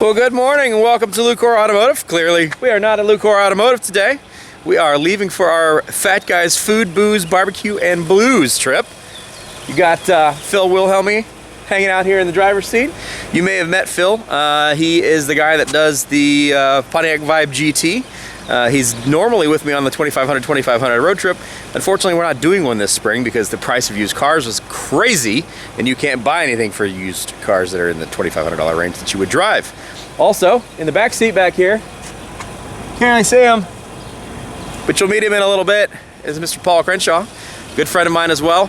Well, good morning and welcome to Lucore Automotive. Clearly, we are not at Lucore Automotive today. We are leaving for our Fat Guys Food, Booze, Barbecue, and Blues trip. You got Phil Wilhelmy hanging out here in the driver's seat. You may have met Phil. He is the guy that does the Pontiac Vibe GT. He's normally with me on the 2500 road trip. Unfortunately, we're not doing one this spring because the price of used cars was crazy, and you can't buy anything for used cars that are in the $2,500 range that you would drive. Also, in the back seat back here, can't really see him, but you'll meet him in a little bit, is Mr. Paul Crenshaw, good friend of mine as well.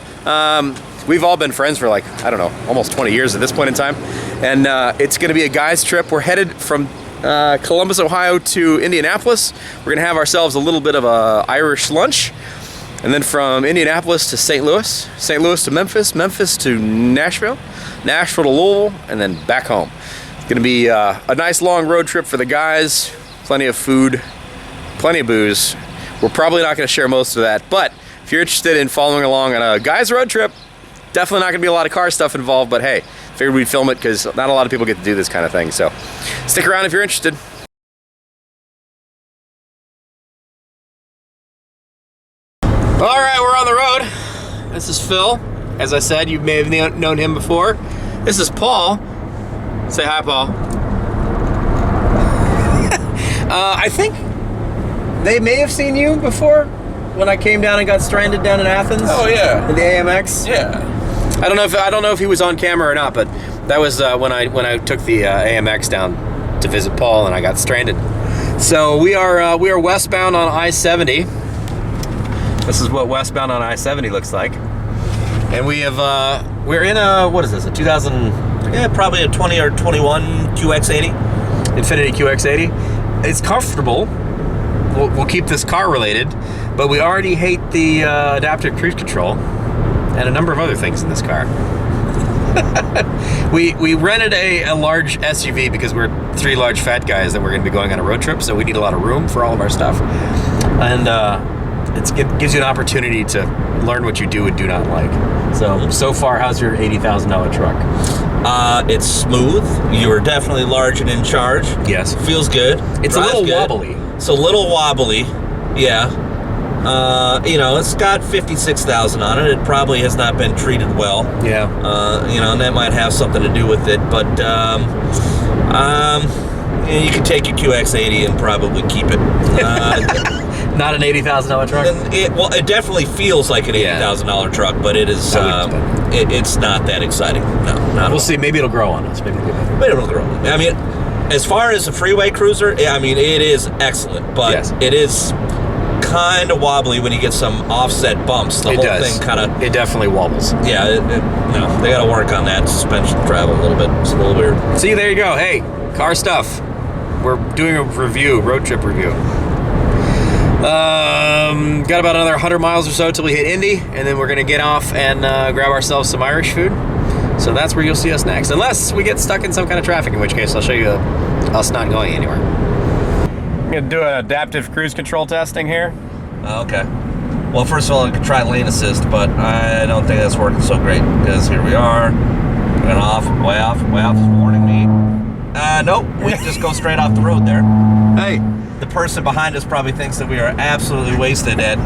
We've all been friends for like, I don't know, almost 20 years at this point in time. And it's gonna be a guy's trip. We're headed from Columbus, Ohio to Indianapolis. We're gonna have ourselves a little bit of a Irish lunch. And then from Indianapolis to St. Louis, St. Louis to Memphis, Memphis to Nashville, Nashville to Louisville, and then back home. It's gonna be a nice long road trip for the guys. Plenty of food, plenty of booze. We're probably not gonna share most of that, but if you're interested in following along on a guy's road trip, definitely not gonna be a lot of car stuff involved, but hey, figured we'd film it because not a lot of people get to do this kind of thing, so stick around if you're interested. All right, we're on the road. This is Phil. As I said, you may have known him before. This is Paul. Say hi, Paul. I think they may have seen you before when I came down and got stranded down in Athens. Oh yeah. In the AMX. Yeah. I don't know if he was on camera or not, but that was when I took the AMX down to visit Paul and I got stranded. So we are westbound on I-70. This is what westbound on I-70 looks like, and we have we're in a, what is this, a 2000? Yeah, probably a 20 or 21 QX80. Infiniti QX80. It's comfortable. We'll keep this car related, but we already hate the adaptive cruise control and a number of other things in this car. we rented a large SUV because we're three large fat guys that we're going to be going on a road trip, so we need a lot of room for all of our stuff. And it gives you an opportunity to learn what you do and do not like. So far, how's your $80,000 truck? It's smooth. You are definitely large and in charge. Yes. Feels good. It's a little wobbly. It's a little wobbly, yeah. You know, it's got 56,000 on it. It probably has not been treated well. Yeah. You know, and that might have something to do with it. But you can take your QX80 and probably keep it. Not an $80,000 truck? It definitely feels like an $80,000 truck, but it is. It's not that exciting. No, not. We'll see. Maybe it'll grow on us. Maybe it'll grow. I mean, as far as a freeway cruiser, I mean, it is excellent, but yes, it is kind of wobbly when you get some offset bumps. The whole thing kind of. It definitely wobbles. Yeah. No, they got to work on that suspension travel a little bit. It's a little weird. See, there you go. Hey, car stuff. We're doing a review, road trip review. Got about another 100 miles or so till we hit Indy, and then we're gonna get off and grab ourselves some Irish food. So that's where you'll see us next, unless we get stuck in some kind of traffic, in which case I'll show you us not going anywhere. I'm gonna do an adaptive cruise control testing here. Okay. Well, first of all, I could try lane assist, but I don't think that's working so great, because here we are, going way off is warning me. Nope, we can just go straight off the road there. Hey. The person behind us probably thinks that we are absolutely wasted at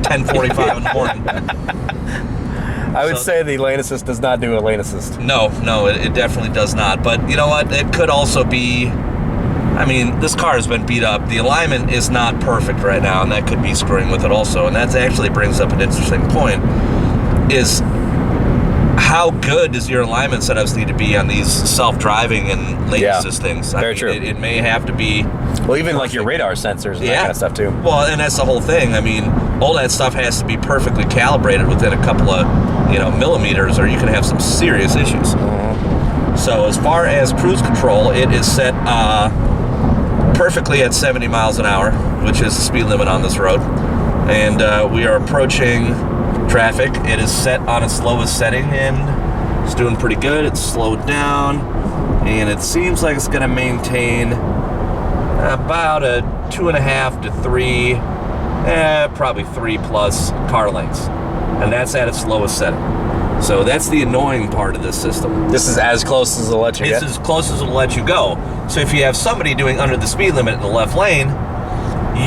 10:45 in the morning. I would say the lane assist does not do a lane assist. No, it definitely does not. But you know what? It could also be, I mean, this car has been beat up. The alignment is not perfect right now, and that could be screwing with it also. And that actually brings up an interesting point, is how good does your alignment setups need to be on these self-driving and lane assist things? Very true. It may have to be. Well, even like your radar sensors and that kind of stuff too. Well, and that's the whole thing. I mean, all that stuff has to be perfectly calibrated within a couple of, millimeters, or you can have some serious issues. So as far as cruise control, it is set perfectly at 70 miles an hour, which is the speed limit on this road. And we are approaching traffic. It is set on its lowest setting, and it's doing pretty good. It's slowed down, and it seems like it's going to maintain about a 2.5 to 3, probably 3+ car lengths, and that's at its lowest setting. So that's the annoying part of this system. This is as close as it'll let you get? It's as close as it'll let you go. So if you have somebody doing under the speed limit in the left lane,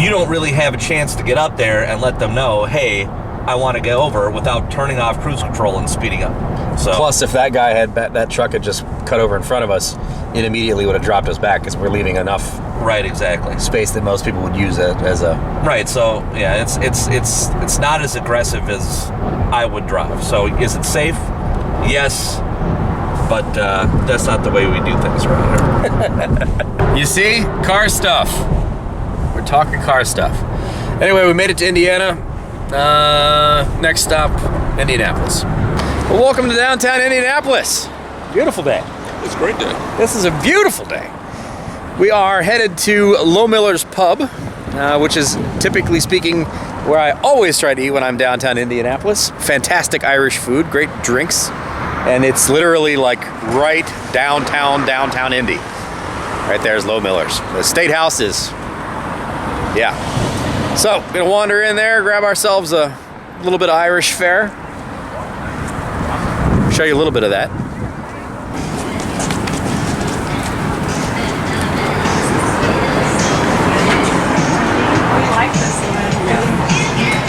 you don't really have a chance to get up there and let them know, hey, I want to go over, without turning off cruise control and speeding up. So plus, if that guy had that truck had just cut over in front of us, it immediately would have dropped us back because we're leaving enough right, exactly, space that most people would use it as a right. So yeah, it's not as aggressive as I would drive. So is it safe? Yes, but that's not the way we do things around here. You see, car stuff. We're talking car stuff. Anyway, we made it to Indiana. Next stop, Indianapolis. Well, welcome to downtown Indianapolis. Beautiful day. It's a great day. This is a beautiful day. We are headed to Low Miller's Pub, which is, typically speaking, where I always try to eat when I'm downtown Indianapolis. Fantastic Irish food, great drinks, and it's literally like right downtown Indy. Right there's Low Miller's. The State House is, yeah. So, gonna wander in there, grab ourselves a little bit of Irish fare. Show you a little bit of that. We like this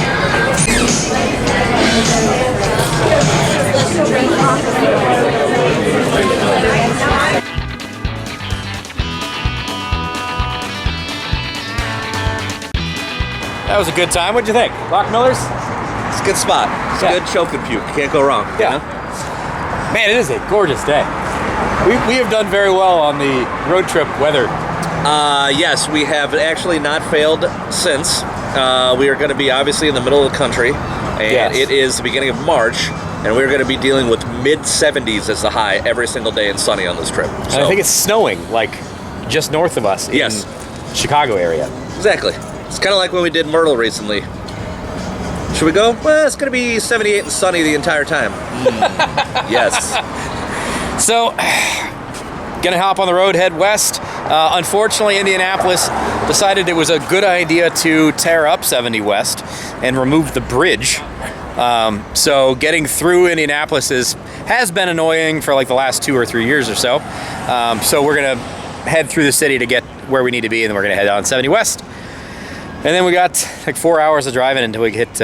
That was a good time. What'd you think? Lock Miller's? It's a good spot. It's Yeah. a good choke and puke. Can't go wrong. you Yeah. know? Man, it is a gorgeous day. We have done very well on the road trip weather. Yes, we have actually not failed since. We are going to be obviously in the middle of the country, and Yes. it is the beginning of March, and we're going to be dealing with mid-70s as the high every single day and sunny on this trip. And I think it's snowing, like, just north of us in Yes. Chicago area. exactly. It's kind of like when we did Myrtle recently. Should we go? Well, it's going to be 78 and sunny the entire time. Yes. So, gonna hop on the road, head west. Unfortunately, Indianapolis decided it was a good idea to tear up 70 West and remove the bridge. So getting through Indianapolis has been annoying for like the last 2 or 3 years or so. So we're gonna head through the city to get where we need to be, and then we're gonna head on 70 West. And then we got like 4 hours of driving until we hit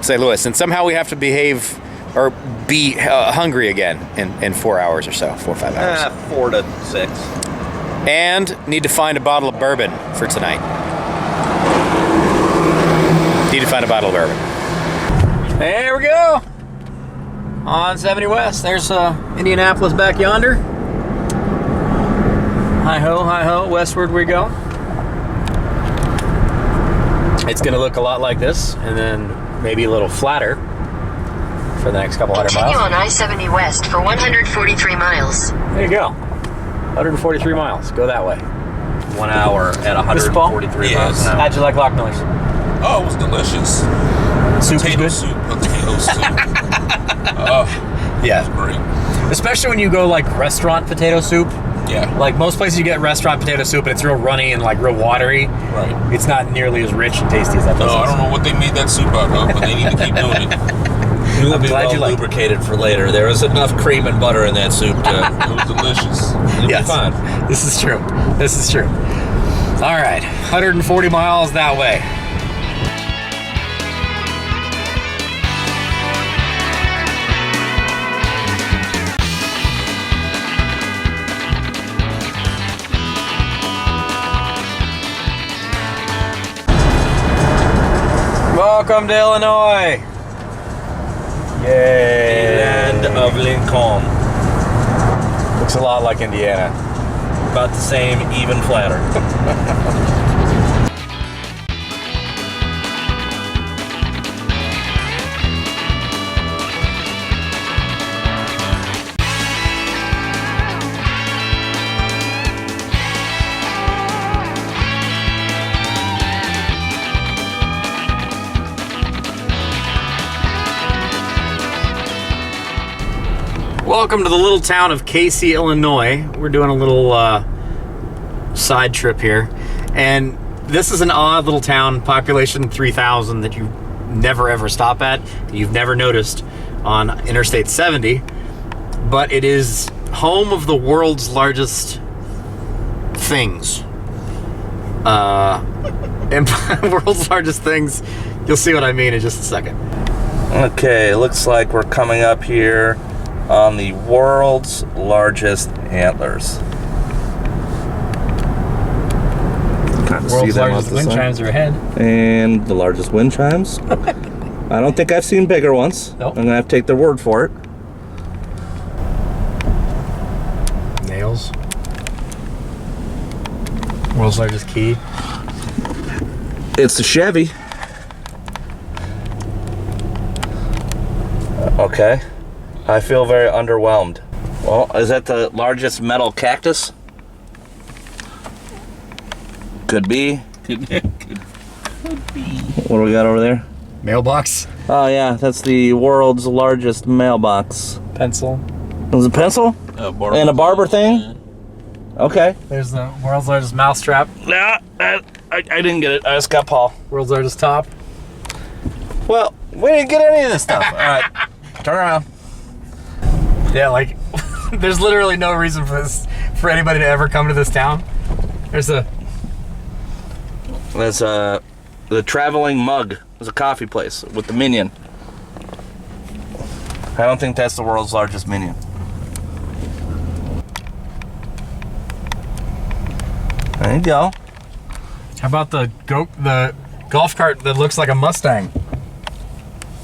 St. Louis, and somehow we have to behave or be hungry again in 4 hours or so, 4 or 5 hours. 4 to 6. And need to find a bottle of bourbon for tonight. Need to find a bottle of bourbon. There we go. On 70 West. There's Indianapolis back yonder. Hi-ho, westward we go. It's going to look a lot like this, and then maybe a little flatter for the next couple hundred miles. Continue on I-70 West for 143 miles. There you go. 143 miles. Go that way. 1 hour at 143 miles an hour. How'd you like Lock Miller's? Oh, it was delicious. Soup Potato is good? soup. Potato soup. Oh, Yeah. great. Especially when you go like restaurant potato soup. Yeah. Like most places you get restaurant potato soup and it's real runny and like real watery. Right. It's not nearly as rich and tasty as that No, place I is. don't know what they made that soup out of, but they need to keep doing it. You will I'm be glad well you liked it. lubricated for later. There was enough cream and butter in that soup to It was delicious. you'll Yes. be fine. This is true. This is true. All right. 140 miles that way. Welcome to Illinois. Yay. Land of Lincoln. Looks a lot like Indiana. About the same, even flatter. Welcome to the little town of Casey, Illinois. We're doing a little side trip here. And this is an odd little town, population 3,000, that you never ever stop at. You've never noticed on Interstate 70. But it is home of the world's largest things. And world's largest things. You'll see what I mean in just a second. Okay, it looks like we're coming up here on the world's largest antlers. World's largest wind chimes are ahead. And the largest wind chimes. I don't think I've seen bigger ones. Nope. I'm gonna have to take their word for it. Nails. World's largest key. It's the Chevy. Okay. I feel very underwhelmed. Well, is that the largest metal cactus? Could be. Could be. What do we got over there? Mailbox. Oh yeah, that's the world's largest mailbox. Pencil. Was it a pencil? And a barber thing? Okay. There's the world's largest mousetrap. Nah, I didn't get it. I just got Paul. World's largest top. Well, we didn't get any of this stuff. All right, turn around. Yeah, like, there's literally no reason for anybody to ever come to this town. There's a... That's the Traveling Mug. It's a coffee place with the Minion. I don't think that's the world's largest Minion. There you go. How about the golf cart that looks like a Mustang?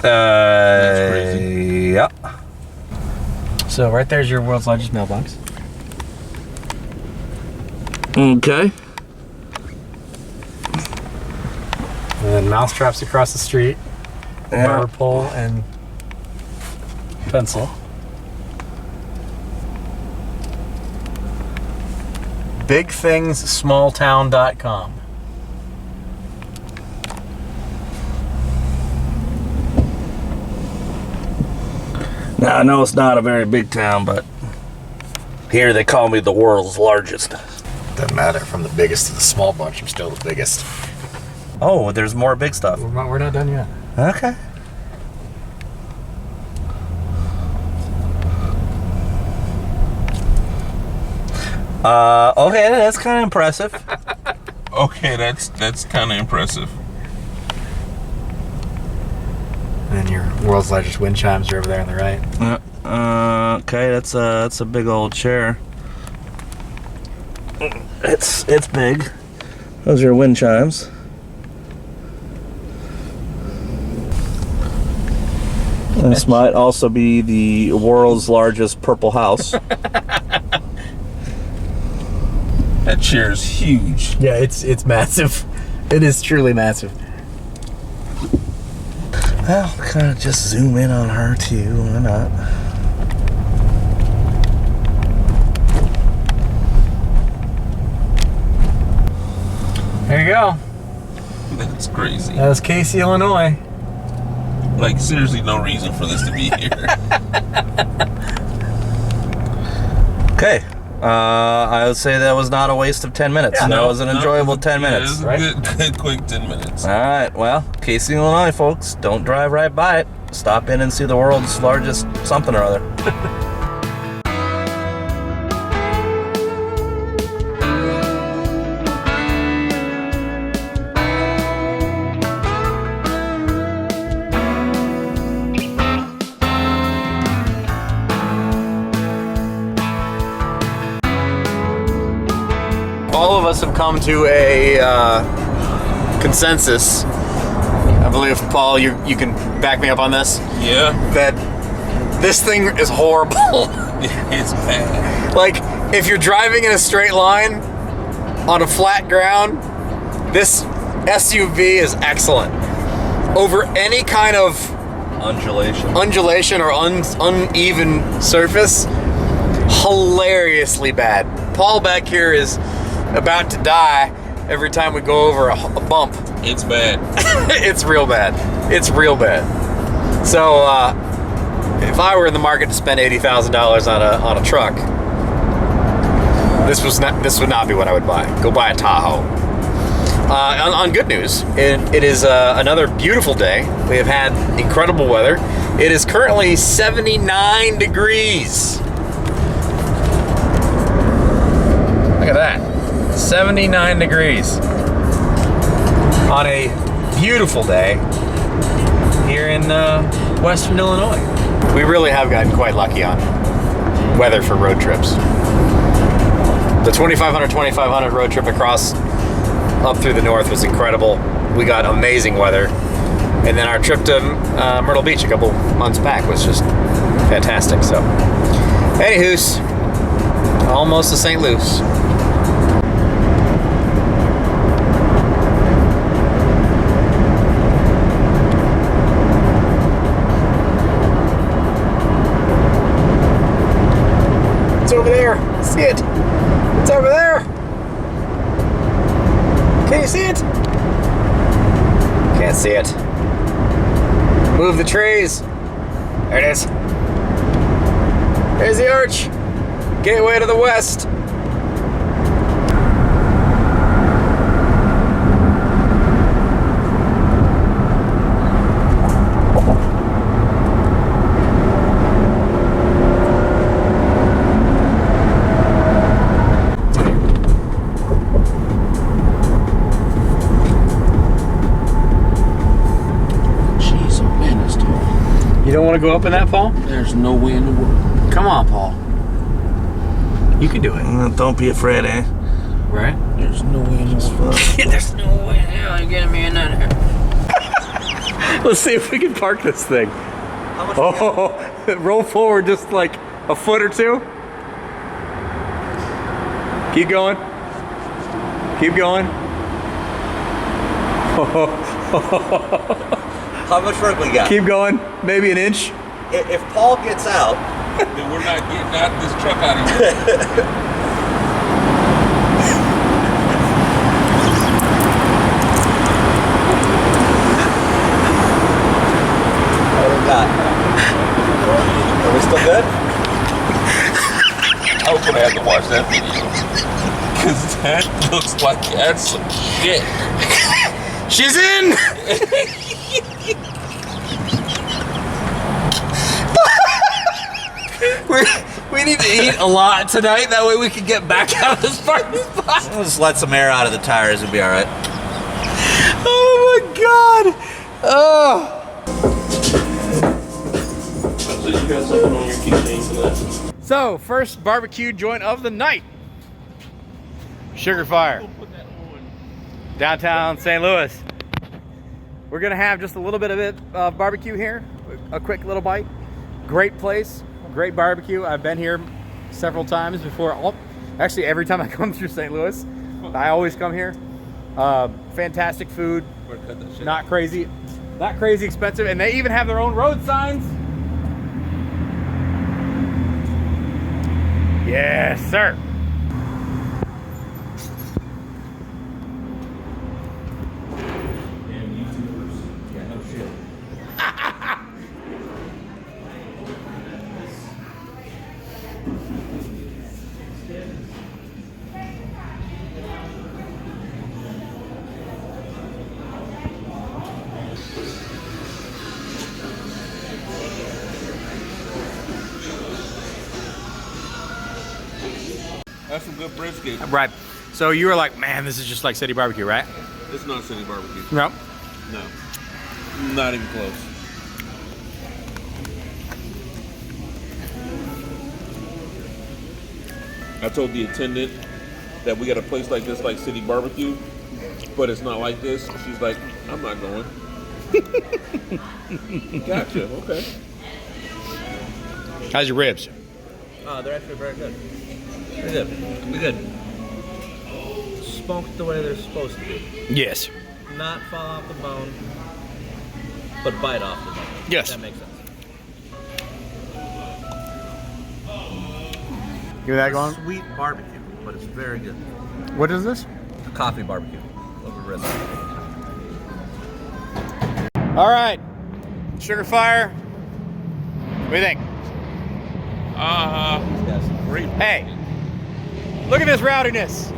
That's crazy. Yeah. So right there's your world's largest mailbox. Okay. And then mousetraps across the street. Yeah. Barber pole and pencil. BigThingsSmallTown.com. Now, I know it's not a very big town, but here they call me the world's largest. Doesn't matter. From the biggest to the small bunch, I'm still the biggest. Oh, there's more big stuff. We're not done yet. Okay. Okay, that's kind of impressive. Okay, that's kind of impressive. And then your world's largest wind chimes are over there on the right. Okay, that's a big old chair. It's big. Those are wind chimes. This might also be the world's largest purple house. That chair is huge. Yeah, it's massive. It is truly massive. Well, kind of just zoom in on her too. Why not? There you go. That's crazy. That was Casey, Illinois. Like, seriously, no reason for this to be here. Okay. I would say that was not a waste of 10 minutes. Yeah, that was an enjoyable 10 minutes. It was a good, quick 10 minutes. All right. Well, Casey, Illinois, folks, don't drive right by it. Stop in and see the world's largest something or other. All of us have come to a consensus. I believe, Paul, you can back me up on this. Yeah, That this thing is horrible. it's bad. Like, if you're driving in a straight line on a flat ground, this SUV is excellent. Over any kind of undulation or uneven surface, hilariously bad. Paul back here is about to die every time we go over a bump. It's bad. It's real bad. It's real bad. So if I were in the market to spend $80,000 on a truck, this would not be what I would buy. Go buy a Tahoe. On good news, it is another beautiful day. We have had incredible weather. It is currently 79 degrees. Look at that. 79 degrees on a beautiful day here in Western Illinois. We really have gotten quite lucky on weather for road trips. The 2500 road trip across up through the north was incredible. We got amazing weather. And then our trip to Myrtle Beach a couple months back was just fantastic. So, anywho's, almost to St. Louis. It's over there. See it? It's over there. Can you see it? Can't see it. Move the trees. There it is. There's the arch. Gateway to the west. You don't want to go up in that, Paul? There's no way in the world. Come on, Paul. You can do it. Don't be afraid, eh? Right? There's no way in the world. There's no way in hell you're getting me in that here. Let's see if we can park this thing. Oh, roll forward just like a foot or two. Keep going. Keep going. How much work we got? Keep going. Maybe an inch. If Paul gets out, Then we're not getting out this truck out of here. what do we got? Are we still good? I was gonna have to watch that video. Cause that looks like that's some shit. She's in! we need to eat a lot tonight. That way we can get back out of this parking spot. We'll just let some air out of the tires and be all right. Oh my God! Oh. So you got something on your keychain for that? So, first barbecue joint of the night. Sugar Fire. Put that on. Downtown St. Louis. We're gonna have just a little bit of it barbecue here, a quick little bite. Great place, great barbecue. I've been here several times before. Actually, every time I come through St. Louis, I always come here. Fantastic food, not crazy expensive, and they even have their own road signs. Yes, sir. That's some good brisket. Right. So you were like, man, this is just like City Barbecue, right? It's not city barbecue. No. No. Not even close. I told the attendant that we got a place like this, like City Barbecue, but it's not like this. She's like, I'm not going. Gotcha. Okay. How's your ribs? They're actually very good. Very good. Very good. Smoked the way they're supposed to be. Yes. Not fall off the bone, but bite off the bone. Yes. That makes sense. Give that going. Sweet barbecue, but it's very good. What is this? A coffee barbecue over ribs. All right. Sugar Fire. What do you think? Great. Hey, look at this rowdiness.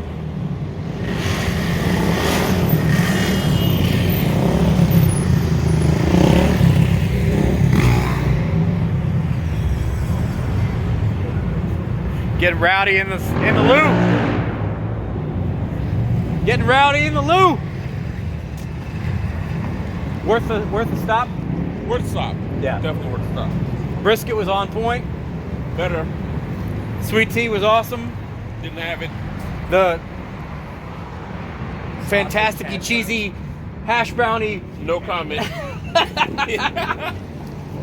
Get rowdy in the loop. Getting rowdy in the Lou. Worth the stop? Worth a stop. Yeah. Definitely worth a stop. Brisket was on point. Better. Sweet tea was awesome. Didn't have it. The fantastic cheesy hash brownie. No comment.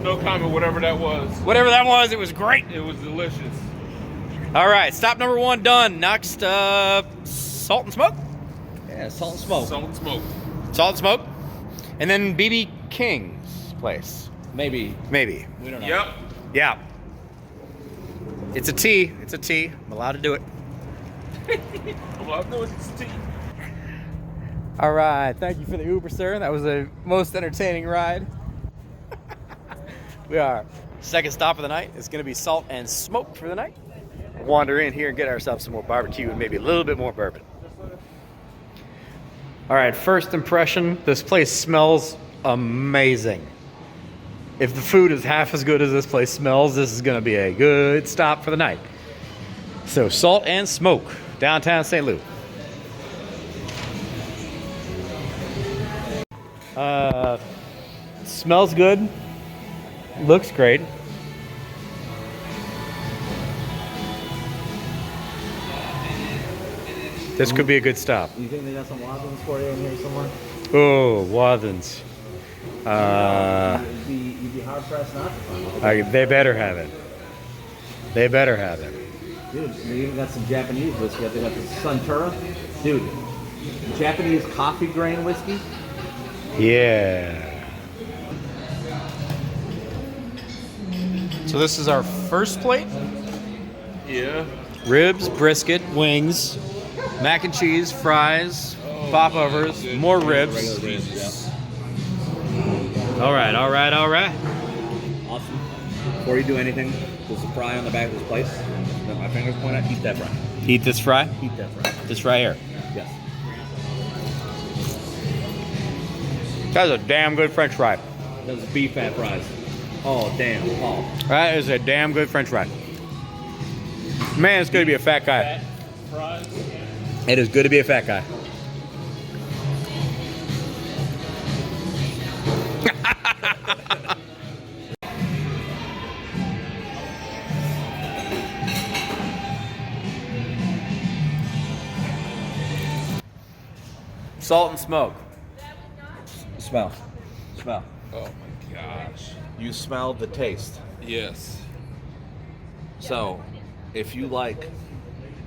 No comment, whatever that was. Whatever that was, it was great. It was delicious. All right, stop number 1 done. Next, salt and smoke. Yeah, salt and smoke. Salt and smoke. Salt and smoke, and then BB King's place. Maybe. Maybe. We don't know. Yep. Yeah. It's a T. It's a T. I'm allowed to do it. Well, I know it's tea. All right. Thank you for the Uber, sir. That was a most entertaining ride. We are second stop of the night. It's going to be salt and smoke for the night. Wander in here and get ourselves some more barbecue and maybe a little bit more bourbon. All right. First impression, this place smells amazing. If the food is half as good as this place smells, this is going to be a good stop for the night. So, salt and smoke, downtown St. Louis. Smells good. Looks great. This could be a good stop. You think they got some Watsons for you in here somewhere? Oh, Wathans. You'd be hard pressed not to find it. They better have it. They better have it. Dude, they even got some Japanese whiskey. They got the Suntoura. Dude, Japanese coffee grain whiskey. Yeah. So this is our first plate. Yeah. Ribs, brisket, wings, mac and cheese, fries, popovers, more ribs. All right, all right, all right. Awesome. Before you do anything, there's a fry on the back of this place that my fingers point at. Eat that fry. Eat this fry? Eat that fry. This right here. Yes. That's a damn good French fry. Those beef fat fries. Oh, damn. Oh. That is a damn good French fry. Man, it's good to be a fat guy. Fries. It is good to be a fat guy. Salt and smoke. Smell. Smell. Oh my gosh. You smell the taste. Yes. So, if you like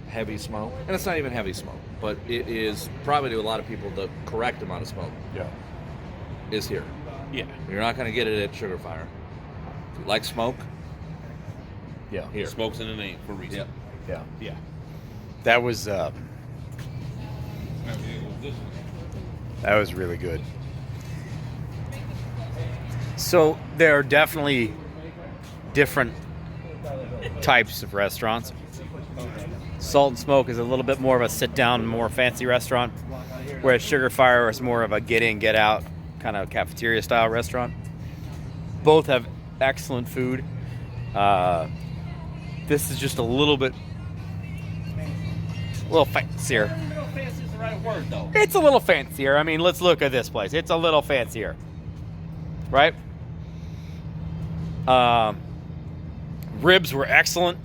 heavy smoke, and it's not even heavy smoke, but it is probably to a lot of people the correct amount of smoke. Yeah. Is here. Yeah. You're not going to get it at Sugar Fire. If you like smoke, Yeah. here. Smoke's in the name for a reason. Yep. Yeah. Yeah. That was really good. So there are definitely different types of restaurants. Salt and Smoke is a little bit more of a sit-down, more fancy restaurant, whereas Sugar Fire is more of a get-in, get-out kind of cafeteria-style restaurant. Both have excellent food. This is just a little fancier. Fancy is the right word, though. It's a little fancier. I mean, let's look at this place. It's a little fancier, right? Ribs were excellent.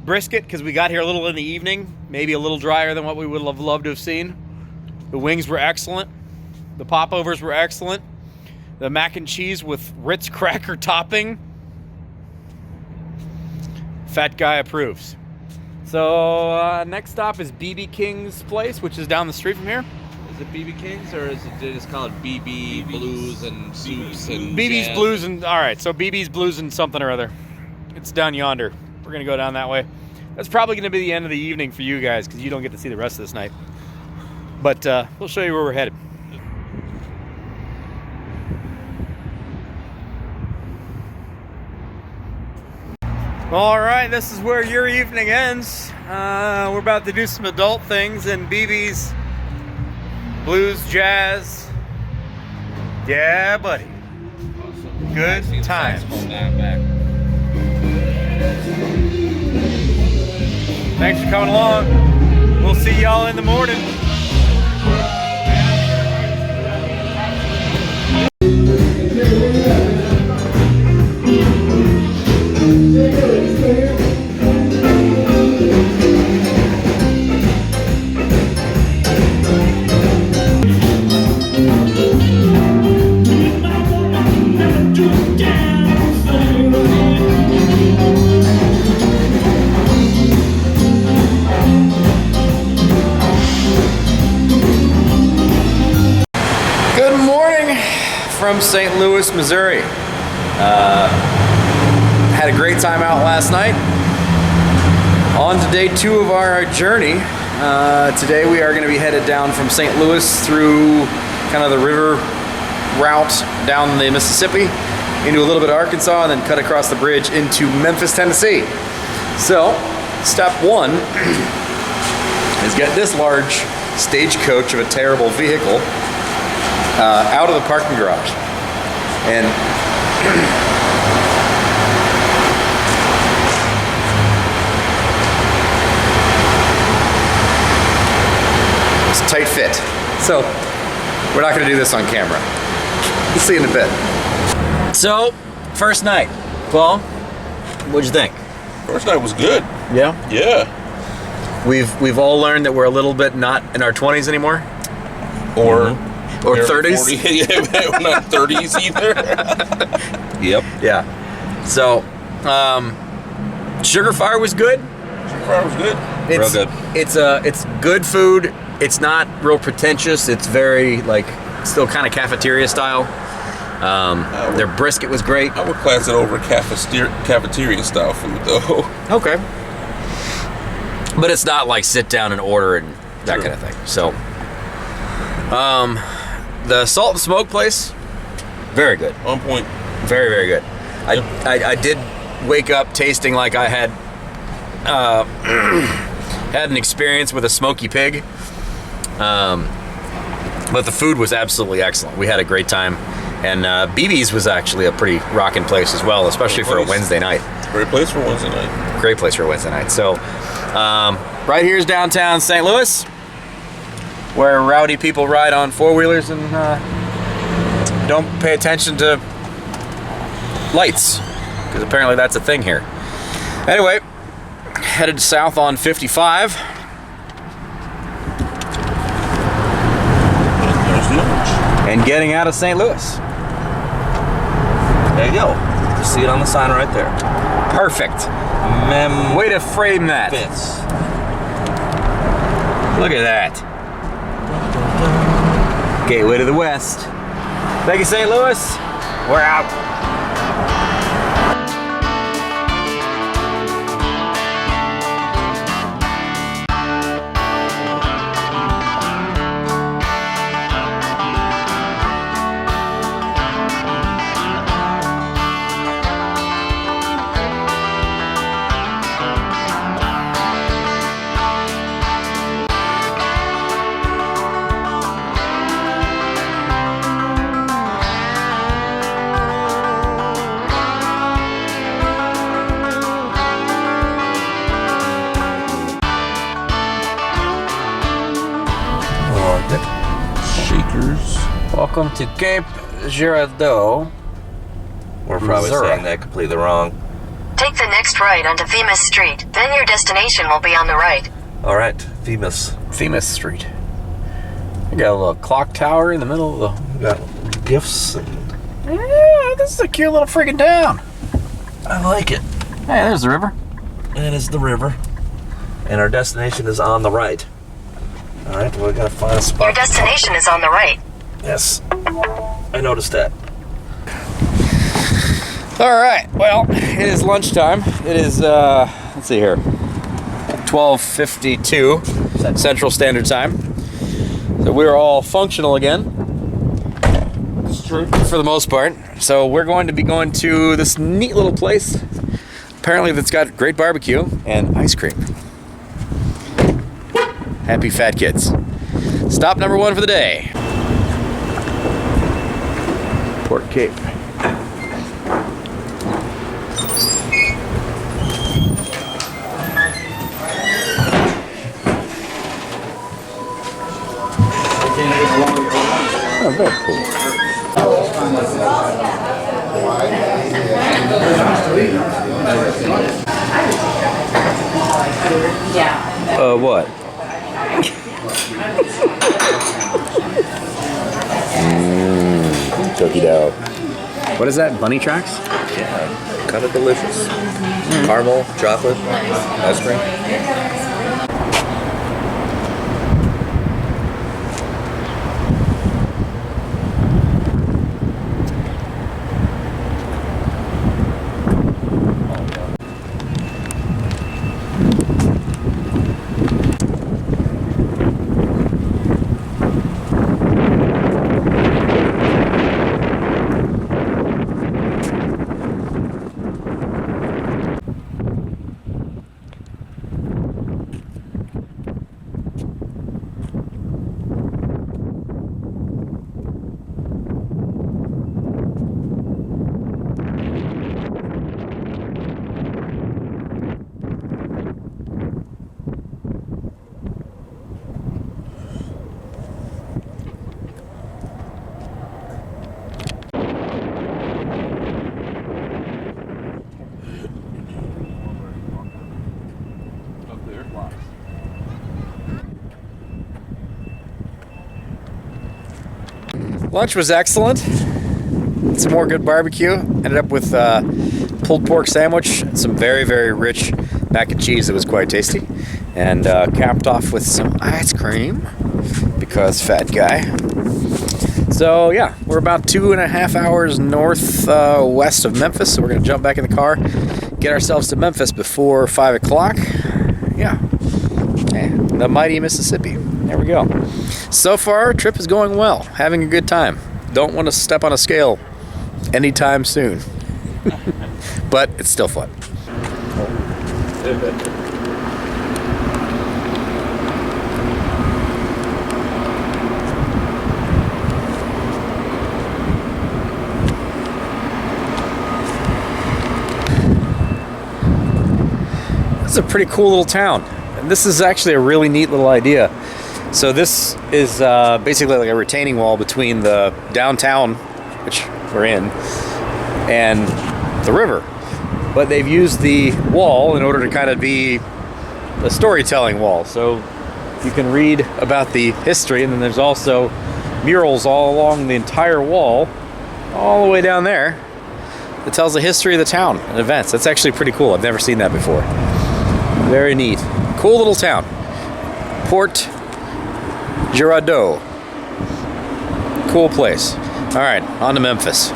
Brisket, because we got here a little in the evening, maybe a little drier than what we would have loved to have seen. The wings were excellent. The popovers were excellent. The mac and cheese with Ritz cracker topping. Fat guy approves. So next stop is BB King's place, which is down the street from here. Is it BB King's or is it just called BB Blues and Soups and BB's Jazz? Blues and all right, so BB's Blues and something or other. It's down yonder. We're gonna go down that way. That's probably gonna be the end of the evening for you guys because you don't get to see the rest of this night. But we'll show you where we're headed. All right, this is where your evening ends. We're about to do some adult things in BB's Blues Jazz. Yeah, buddy. Good times. Thanks for coming along. We'll see y'all in the morning. from St. Louis, Missouri. Had a great time out last night. On to day 2 of our journey. Today we are going to be headed down from St. Louis through kind of the river route down the Mississippi into a little bit of Arkansas and then cut across the bridge into Memphis, Tennessee. So, step 1 is get this large stagecoach of a terrible vehicle out of the parking garage. And it's a tight fit. So, we're not going to do this on camera. We'll see you in a bit. So, first night. Paul, what'd you think? First night was good. Yeah? Yeah. We've all learned that we're a little bit not in our 20s anymore. Or Or 30s. 40. Yeah, we're not 30s either. Yep. Yeah. So, Sugar Fire was good. Fire was good. It's, Real good. It's good food. It's not real pretentious. It's very, like, still kind of cafeteria style. Their brisket was great. I would class it over cafeteria style food, though. Okay. But it's not like sit down and order and that Sure. kind of thing. So, the Salt and Smoke place, very good. On point. Very, very good. I did wake up tasting like I had had an experience with a smoky pig. But the food was absolutely excellent. We had a great time. And BB's was actually a pretty rocking place as well, especially for a Wednesday night. Great place for Wednesday night. Great place for a Wednesday night. So, right here's downtown St. Louis, where rowdy people ride on four-wheelers and don't pay attention to lights, because apparently that's a thing here. Anyway, headed south on 55. There's lunch. And getting out of St. Louis. There you go. You see it on the sign right there. Perfect. Memphis. Way to frame that. Look at that. Gateway to the West. Thank you, St. Louis. We're out. Shakers. Welcome to Cape Girardeau. We're probably Missouri. saying that completely wrong. Take the next right onto Themis Street. Then your destination will be on the right. All right, Themis. Themis Street. We got a little clock tower in the middle of We got gifts. And Yeah, this is a cute little freaking town. I like it. Hey, there's the river. And it's the river. And our destination is on the right. All right, we gotta find a Your spot. destination is on the right. Yes, I noticed that. All right, well, it is lunchtime. It is, let's see here, 12:52 Central Standard Time. So we're all functional again. It's true. For the most part. So we're going to be going to this neat little place, apparently that's got great barbecue and ice cream. Happy fat kids. Stop number 1 for the day. Port Cape. Oh, very cool. What? Cookie dough. What is that? Bunny tracks? Yeah, kind of delicious. Caramel, chocolate, ice cream. Lunch was excellent. Some more good barbecue. Ended up with pulled pork sandwich, some very, very rich mac and cheese that was quite tasty, and capped off with some ice cream because fat guy. So yeah, we're about 2.5 hours northwest of Memphis, so we're gonna jump back in the car, get ourselves to Memphis before 5 o'clock. Yeah, the mighty Mississippi. There we go. So far, trip is going well. Having a good time. Don't want to step on a scale anytime soon. But it's still fun. This is a pretty cool little town. And this is actually a really neat little idea. So this is basically like a retaining wall between the downtown, which we're in, and the river. But they've used the wall in order to kind of be a storytelling wall. So you can read about the history, and then there's also murals all along the entire wall, all the way down there, that tells the history of the town and events. That's actually pretty cool. I've never seen that before. Very neat. Cool little town. Port Girardot. Cool place. All right, on to Memphis.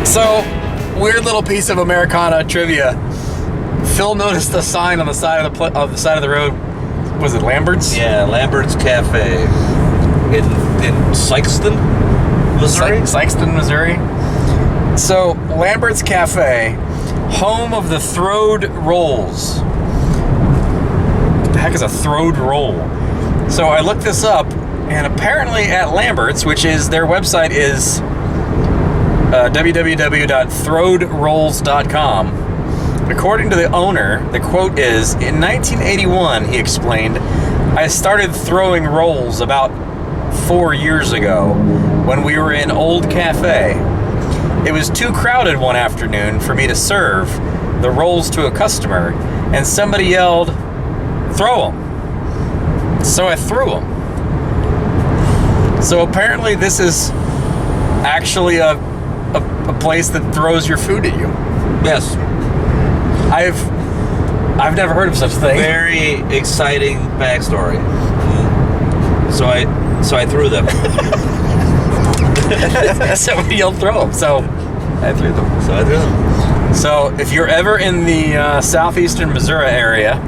So, weird little piece of Americana trivia. Phil noticed a sign on the side of the side of the road. Was it Lambert's? Yeah, Lambert's Cafe in Sikeston, Missouri. Sikeston, Missouri. So, Lambert's Cafe, home of the Throwed Rolls. What the heck is a throwed roll? So I looked this up, and apparently at Lambert's, which is their website is www.throwedrolls.com. According to the owner, the quote is, in 1981, he explained, I started throwing rolls about 4 years ago when we were in Old Cafe. It was too crowded one afternoon for me to serve the rolls to a customer, and somebody yelled, throw them. So I threw them. So apparently this is actually a place that throws your food at you. Yes. I've never heard of such a thing. Very exciting backstory. So I threw them. Somebody yelled throw them, so I threw them. So if you're ever in the southeastern Missouri area,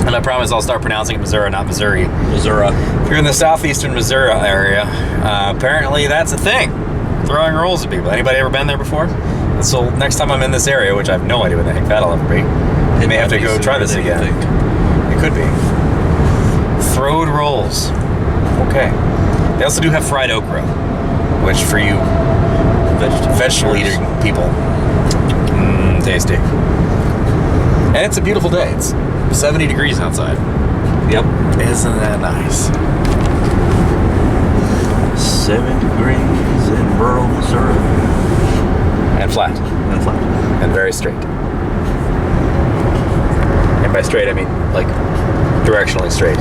and I promise I'll start pronouncing it Missouri, not Missouri. Missouri. If you're in the southeastern Missouri area, apparently that's a thing. Throwing rolls at people. Anybody ever been there before? So next time I'm in this area, which I have no idea what the heck that'll ever be, I may have to go try this again. It could be. Throwed rolls. Okay. They also do have fried okra, which for you vegetable eating people, tasty. And it's a beautiful day. It's 70 degrees outside. Yep. Isn't that nice? 7 degrees in rural Missouri. And flat. And flat. And very straight. And by straight, I mean like directionally straight.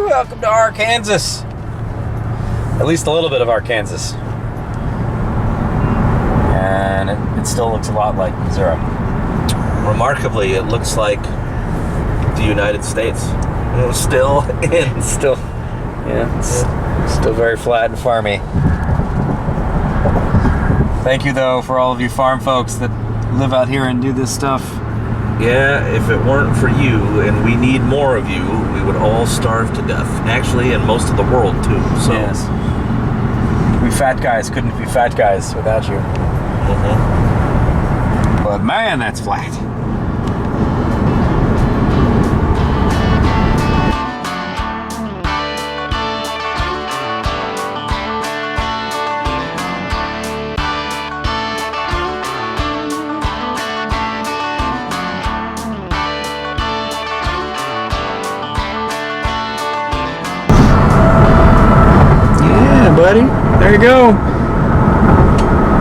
Welcome to Arkansas. At least a little bit of Arkansas. And it still looks a lot like Missouri. Remarkably, it looks like the United States. Still in Yeah, it's still very flat and farmy. Thank you, though, for all of you farm folks that live out here and do this stuff. Yeah, if it weren't for you, and we need more of you, we would all starve to death. Actually, and most of the world, too. So. Yes. We fat guys couldn't be fat guys without you. But man, that's flat. Yeah, buddy. There you go.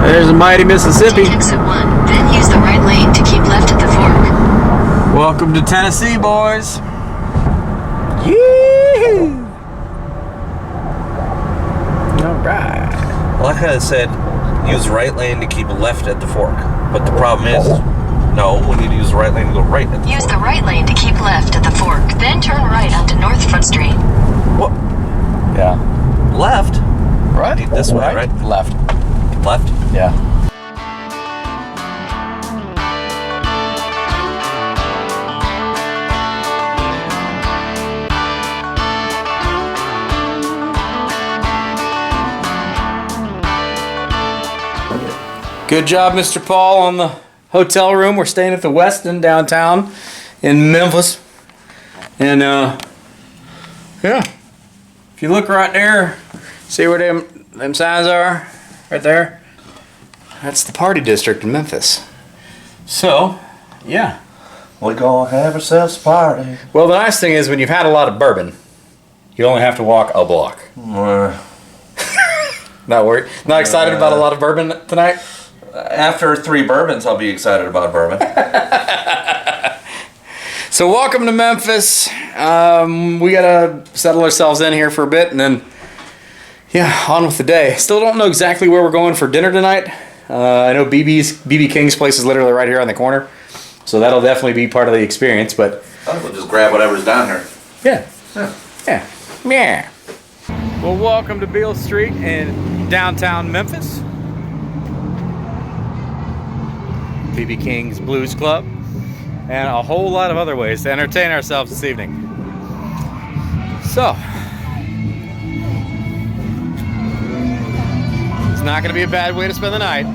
There's the mighty Mississippi. Take exit 1, then use the right lane to keep left at the fork. Welcome to Tennessee, boys. Yee! All right. Well, I kind of said use right lane to keep left at the fork. But the problem is, no, we need to use the right lane to go right at the Use fork. the right lane to keep left at the fork, then turn right onto North Front Street. What? Yeah. Left? Right? This way, right? Left. Left? Yeah. Good job, Mr. Paul, on the hotel room. We're staying at the Westin downtown in Memphis. And, yeah. If you look right there, see where them signs are? Right there? That's the party district in Memphis. So, yeah. We gonna have ourselves a party. Well, the nice thing is when you've had a lot of bourbon, you only have to walk a block. Not worried? Not excited about a lot of bourbon tonight? After 3 bourbons, I'll be excited about bourbon. So welcome to Memphis. We gotta settle ourselves in here for a bit and then, yeah, on with the day. Still don't know exactly where we're going for dinner tonight. I know BB King's place is literally right here on the corner. So that'll definitely be part of the experience, but... We'll just grab whatever's down here. Yeah. Yeah. Yeah. Well, welcome to Beale Street in downtown Memphis. BB King's Blues Club, and a whole lot of other ways to entertain ourselves this evening. So, it's not going to be a bad way to spend the night.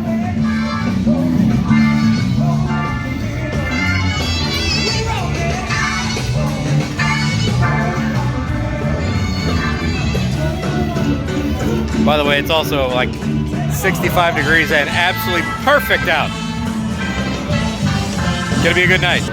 By the way, it's also like 65 degrees and absolutely perfect out. Gonna be a good night.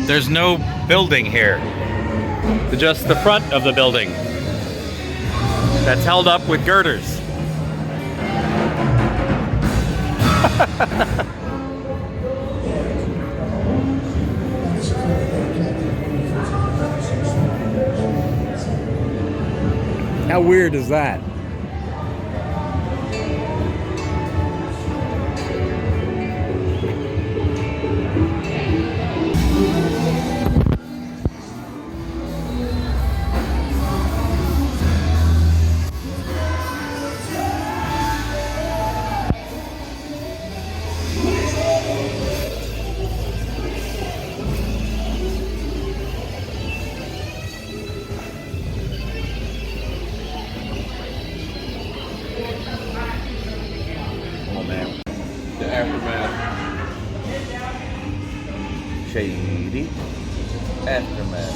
There's no building here. Just the front of the building that's held up with girders. How weird is that? Shady aftermath.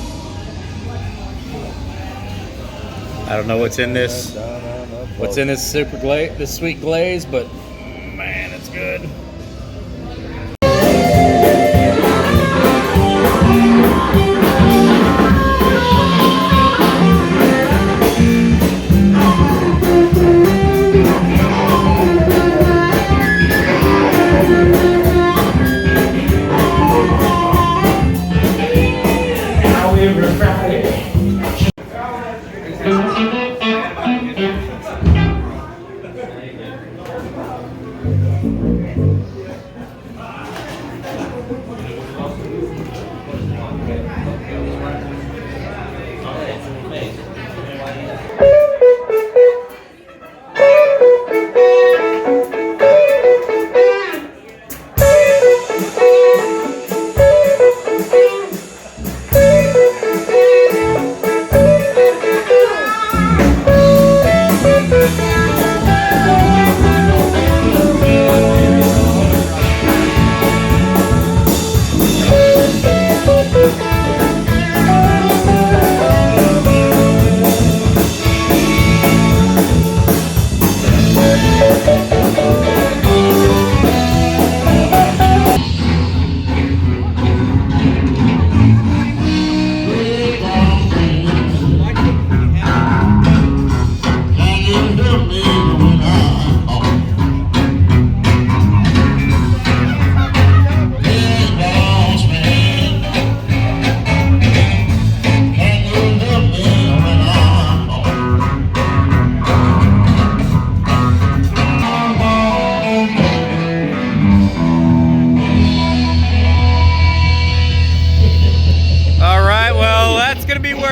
I don't know what's in this. What's in this this sweet glaze, but man, it's good.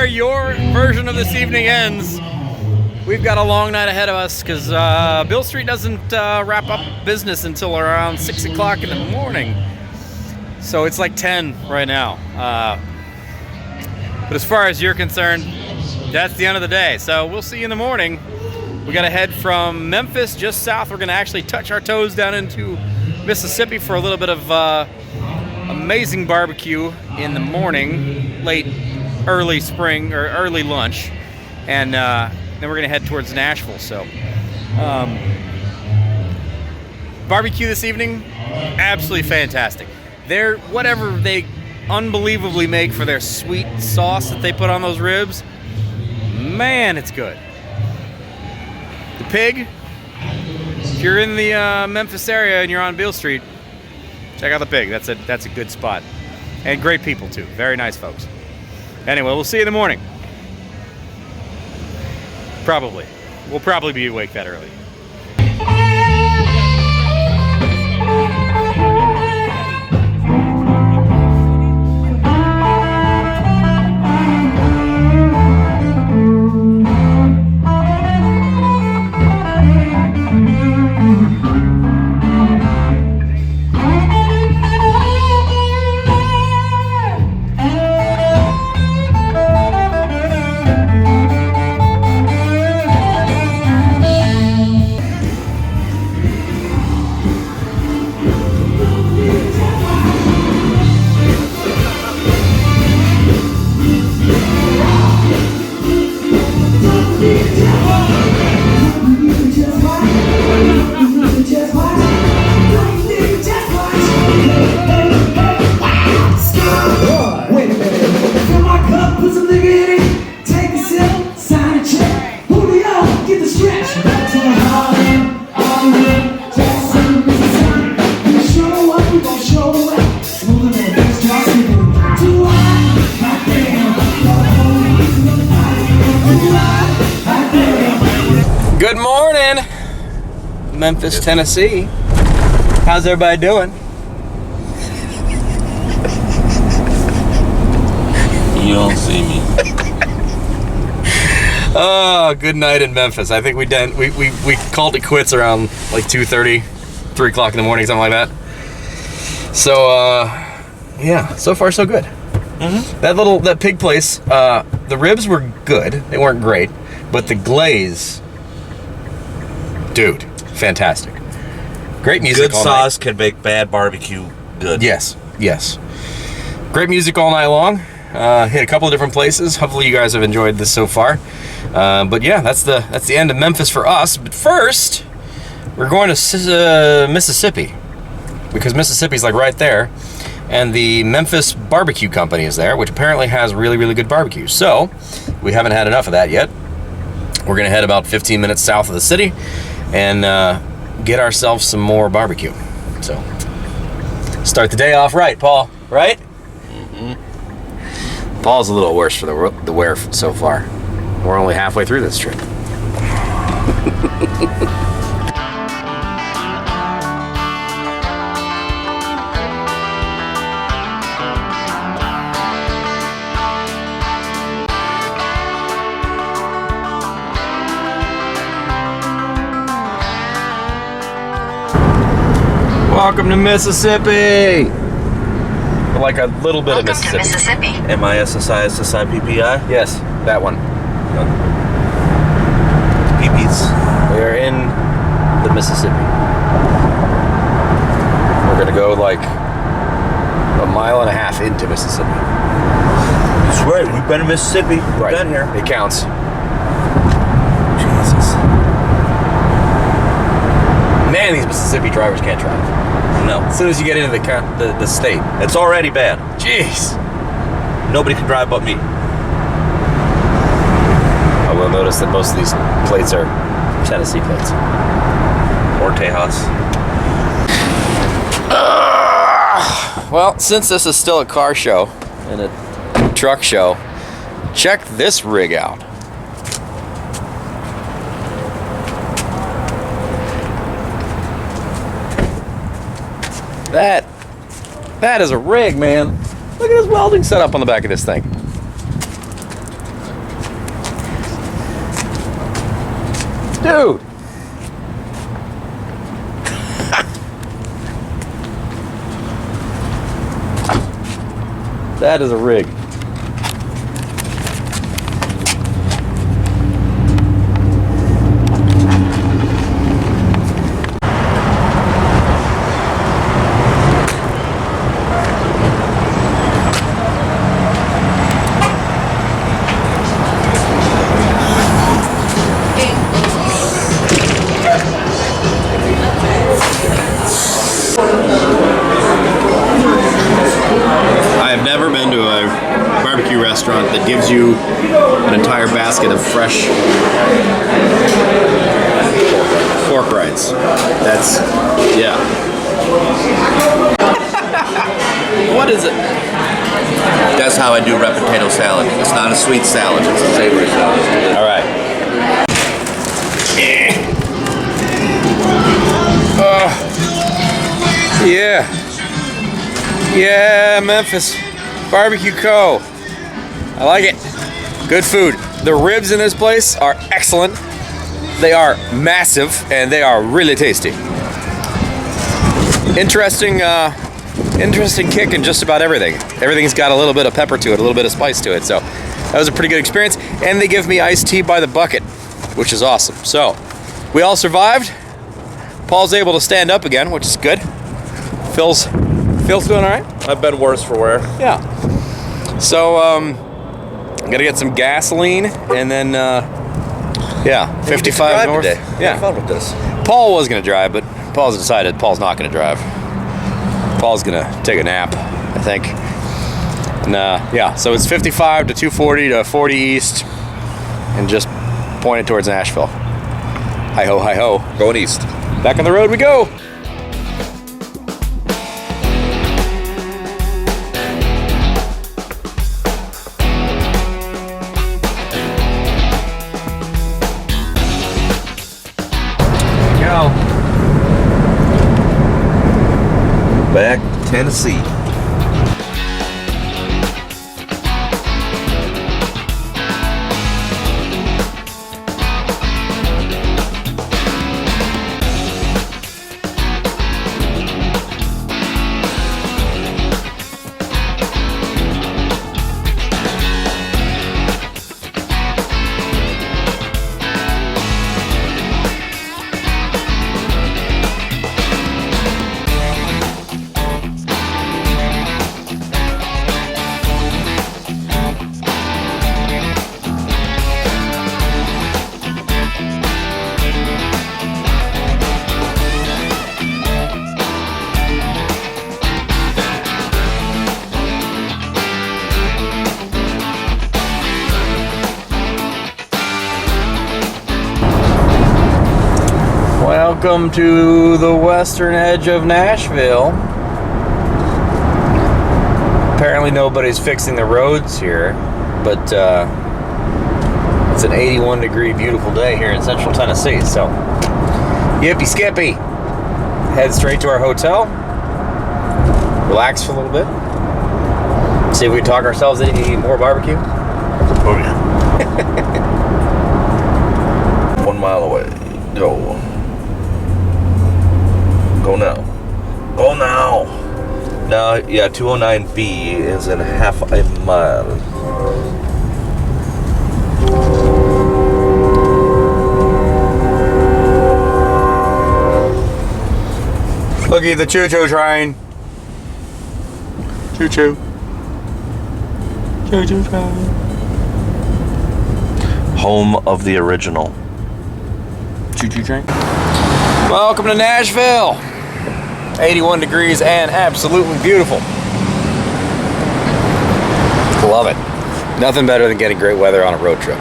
Your version of this evening ends. We've got a long night ahead of us because Bill Street doesn't wrap up business until around 6 o'clock in the morning. So it's like 10 right now. But as far as you're concerned, that's the end of the day. So we'll see you in the morning. We got to head from Memphis just south. We're going to actually touch our toes down into Mississippi for a little bit of amazing barbecue in the morning, early spring or early lunch, and then we're gonna head towards Nashville. So barbecue this evening, absolutely fantastic. Whatever they unbelievably make for their sweet sauce that they put on those ribs, man, it's good. The pig, if you're in the Memphis area and you're on Beale Street, check out the pig. That's a good spot, and great people too, very nice folks. Anyway, we'll see you in the morning. Probably. We'll probably be awake that early. Good morning, Memphis, Tennessee. How's everybody doing? You don't see me. Oh, good night in Memphis. I think we called it quits around like 2:30, 3 o'clock in the morning, something like that. So, yeah, so far so good. Mm-hmm. That pig place, the ribs were good. They weren't great, but the glaze, dude, fantastic. Great music. Good sauce can make bad barbecue good. Yes, yes. Great music all night long. Hit a couple of different places. Hopefully you guys have enjoyed this so far. But yeah, that's the end of Memphis for us. But first, we're going to Mississippi, because Mississippi's like right there, and the Memphis Barbecue Company is there, which apparently has really, really good barbecue. So we haven't had enough of that yet. We're gonna head about 15 minutes south of the city and get ourselves some more barbecue. So start the day off right, Paul. Right? Mm-hmm. Paul's a little worse for the wear so far. We're only halfway through this trip. Welcome to Mississippi. Like a little bit Welcome of to Mississippi. Mississippi. MISSI, SSI, PPI. Yes, that one. PPs. We are in the Mississippi. We're gonna go like a mile and a half into Mississippi. That's right. We've been in Mississippi. We've been here. It counts. Jesus. Man, these Mississippi drivers can't drive. No. As soon as you get into the state. It's already bad. Jeez. Nobody can drive but me. I will notice that most of these plates are Tennessee plates. Or Tejas. Well, since this is still a car show and a truck show, check this rig out. That is a rig, man. Look at this welding setup on the back of this thing. Dude. That is a rig. Never been to a barbecue restaurant that gives you an entire basket of fresh pork rinds. That's, yeah. What is it? That's how I do red potato salad. It's not a sweet salad, it's a savory salad. All right. Yeah. Yeah, Memphis. Barbecue Co. I like it. Good food. The ribs in this place are excellent. They are massive and they are really tasty. Interesting kick in just about everything. Everything's got a little bit of pepper to it, a little bit of spice to it. So that was a pretty good experience. And they give me iced tea by the bucket, which is awesome. So we all survived. Paul's able to stand up again, which is good. Phil's doing all right? I've been worse for wear. Yeah. So, I'm gonna get some gasoline and then, yeah, 55 north. Today. Yeah. Have fun with this. Paul was gonna drive, but Paul's decided Paul's not gonna drive. Paul's gonna take a nap, I think. And, yeah, so it's 55 to 240 to 40 east and just pointed towards Nashville. Hi ho, hi ho. Going east. Back on the road we go. Back to Tennessee. Welcome to the western edge of Nashville. Apparently nobody's fixing the roads here, but it's an 81 degree beautiful day here in central Tennessee, so yippee skippy. Head straight to our hotel, relax for a little bit, see if we can talk ourselves into eating more barbecue. Oh yeah. 1 mile away. Go now. Oh no. Now, yeah, 209B is in half a mile. Looky at the choo-choo train. Choo-choo. Choo-choo train. Home of the original. Choo-choo train. Welcome to Nashville. 81 degrees and absolutely beautiful. Love it. Nothing better than getting great weather on a road trip.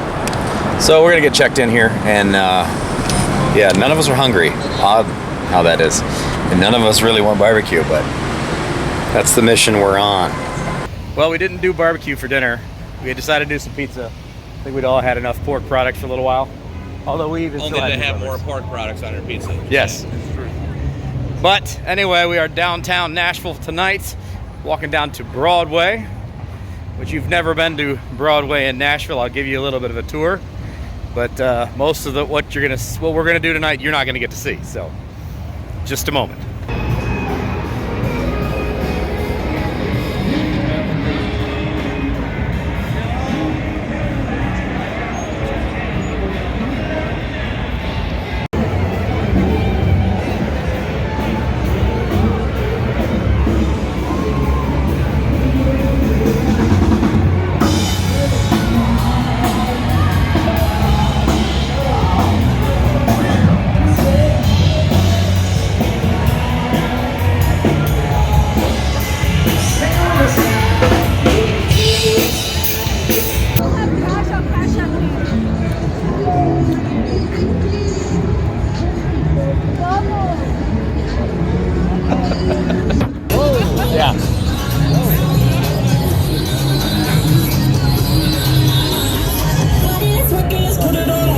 So we're gonna get checked in here, and yeah, none of us are hungry. Odd how that is. And none of us really want barbecue, but that's the mission we're on. Well, we didn't do barbecue for dinner. We had decided to do some pizza. I think we'd all had enough pork products for a little while. Although we even Only still to had have more pork products on your pizza. Yes. But anyway, we are downtown Nashville tonight, walking down to Broadway, which you've never been to Broadway in Nashville. I'll give you a little bit of a tour, but most of what we're gonna do tonight, you're not gonna get to see. So, just a moment.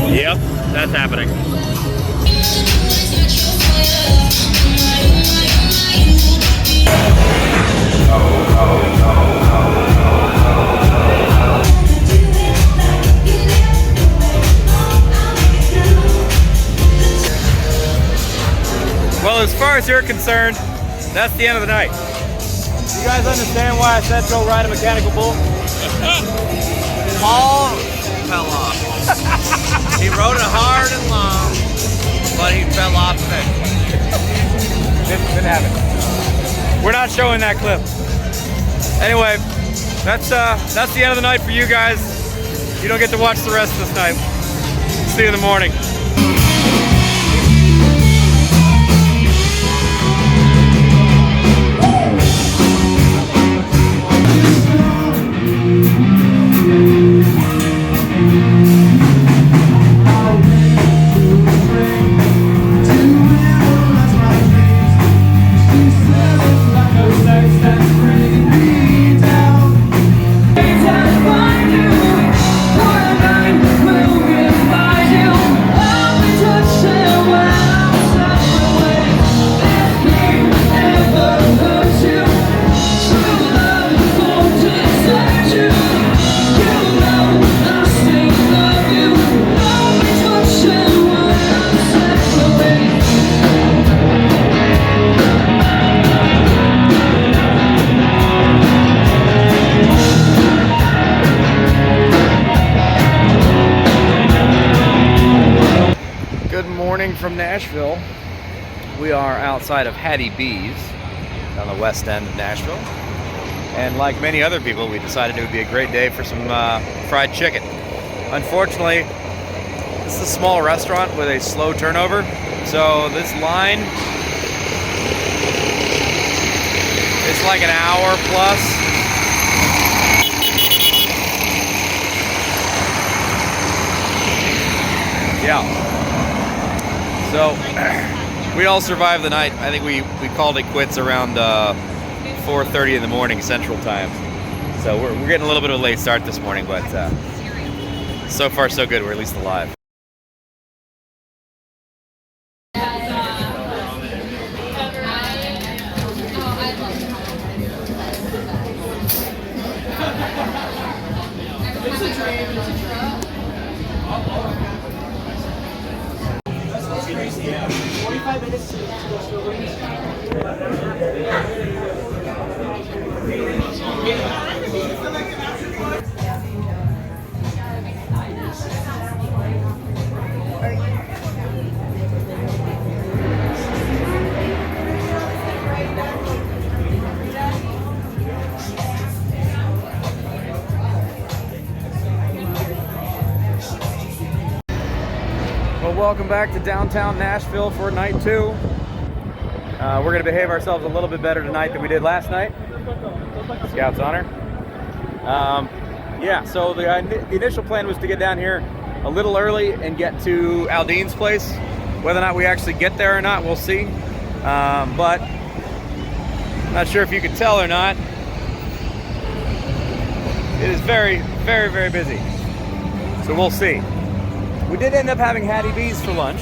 Yep, that's happening. Well, as far as you're concerned, that's the end of the night. You guys understand why I said go ride a mechanical bull? Paul fell off. He rode it hard and long, but he fell off eventually. Didn't happen. We're not showing that clip. Anyway, that's the end of the night for you guys. You don't get to watch the rest of this night. See you in the morning. From Nashville. We are outside of Hattie B's on the west end of Nashville, and like many other people, we decided it would be a great day for some fried chicken. Unfortunately, this is a small restaurant with a slow turnover, so this line is like an hour plus. Yeah. So we all survived the night. I think we called it quits around 4:30 in the morning Central Time. So we're getting a little bit of a late start this morning, but so far so good. We're at least alive. welcome back to downtown Nashville for night 2. We're gonna behave ourselves a little bit better tonight than we did last night. Scout's honor. Yeah, so the initial plan was to get down here a little early and get to Aldean's place. Whether or not we actually get there or not, we'll see. But I'm not sure if you can tell or not. It is very, very, very busy. So we'll see. We did end up having Hattie B's for lunch,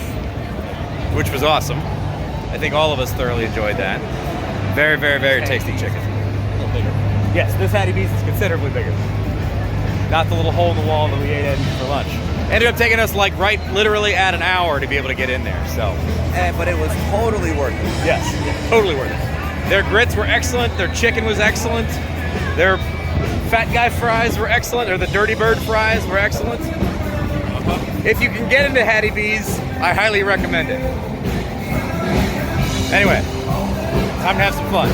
which was awesome. I think all of us thoroughly enjoyed that. Very, very, very tasty chicken. A little bigger. Yes, this Hattie B's is considerably bigger. Not the little hole in the wall that we ate in for lunch. Ended up taking us like literally at an hour to be able to get in there, so. But it was totally worth it. Yes, totally worth it. Their grits were excellent, their chicken was excellent, their fat guy fries were excellent, or the dirty bird fries were excellent. If you can get into Hattie B's, I highly recommend it. Anyway, time to have some fun.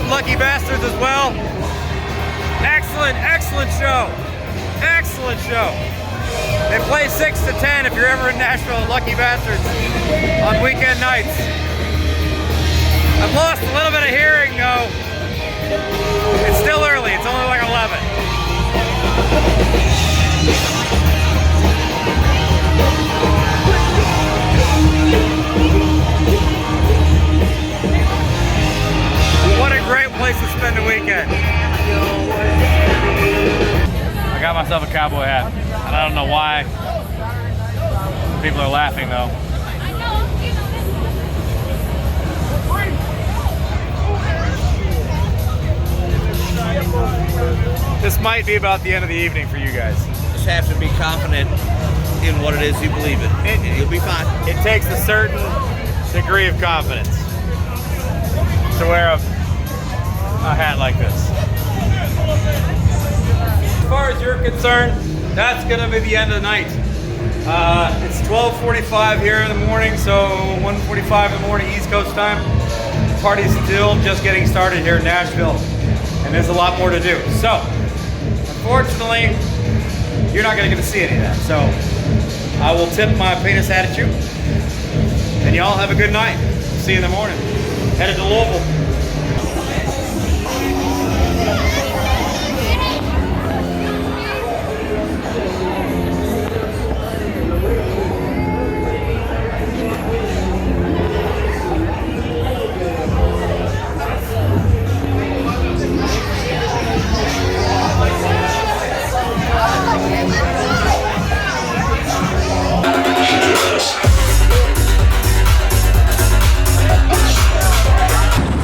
Lucky Bastards as well. Excellent, excellent show. Excellent show. They play 6 to 10 if you're ever in Nashville at Lucky Bastards on weekend nights. I've lost a little bit of hearing though. It's still early, it's only like 11. What a great place to spend a weekend. I got myself a cowboy hat. And I don't know why. People are laughing though. This might be about the end of the evening for you guys. Just have to be confident in what it is you believe in. You'll be fine. It takes a certain degree of confidence to wear a hat like this. As far as you're concerned, that's gonna be the end of the night. It's 12:45 here in the morning, so 1:45 in the morning East Coast time. The party's still just getting started here in Nashville, and there's a lot more to do. So, unfortunately, you're not gonna get to see any of that. So, I will tip my penis hat at you, and y'all have a good night. See you in the morning. Headed to Louisville.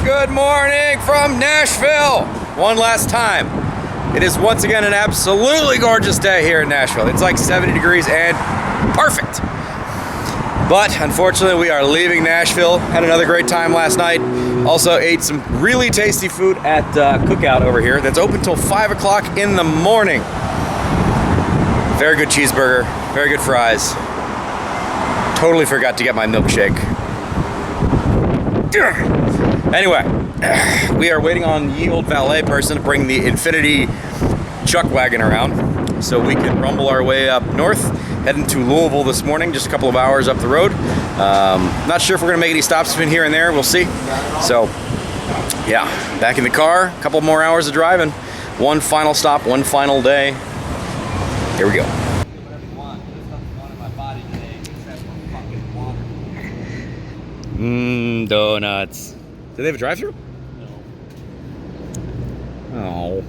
Good morning from Nashville. One last time. It is once again an absolutely gorgeous day here in Nashville. It's like 70 degrees and perfect. But unfortunately, we are leaving Nashville. Had another great time last night. Also ate some really tasty food at Cookout over here. That's open till 5 o'clock in the morning. Very good cheeseburger, very good fries. Totally forgot to get my milkshake. Anyway, we are waiting on ye old valet person to bring the Infiniti chuck wagon around so we can rumble our way up north, heading to Louisville this morning, just a couple of hours up the road. Not sure if we're gonna make any stops between here and there, we'll see. So, yeah, back in the car, a couple more hours of driving. One final stop, one final day. Here we go. Donuts. Do they have a drive-thru? No. Oh.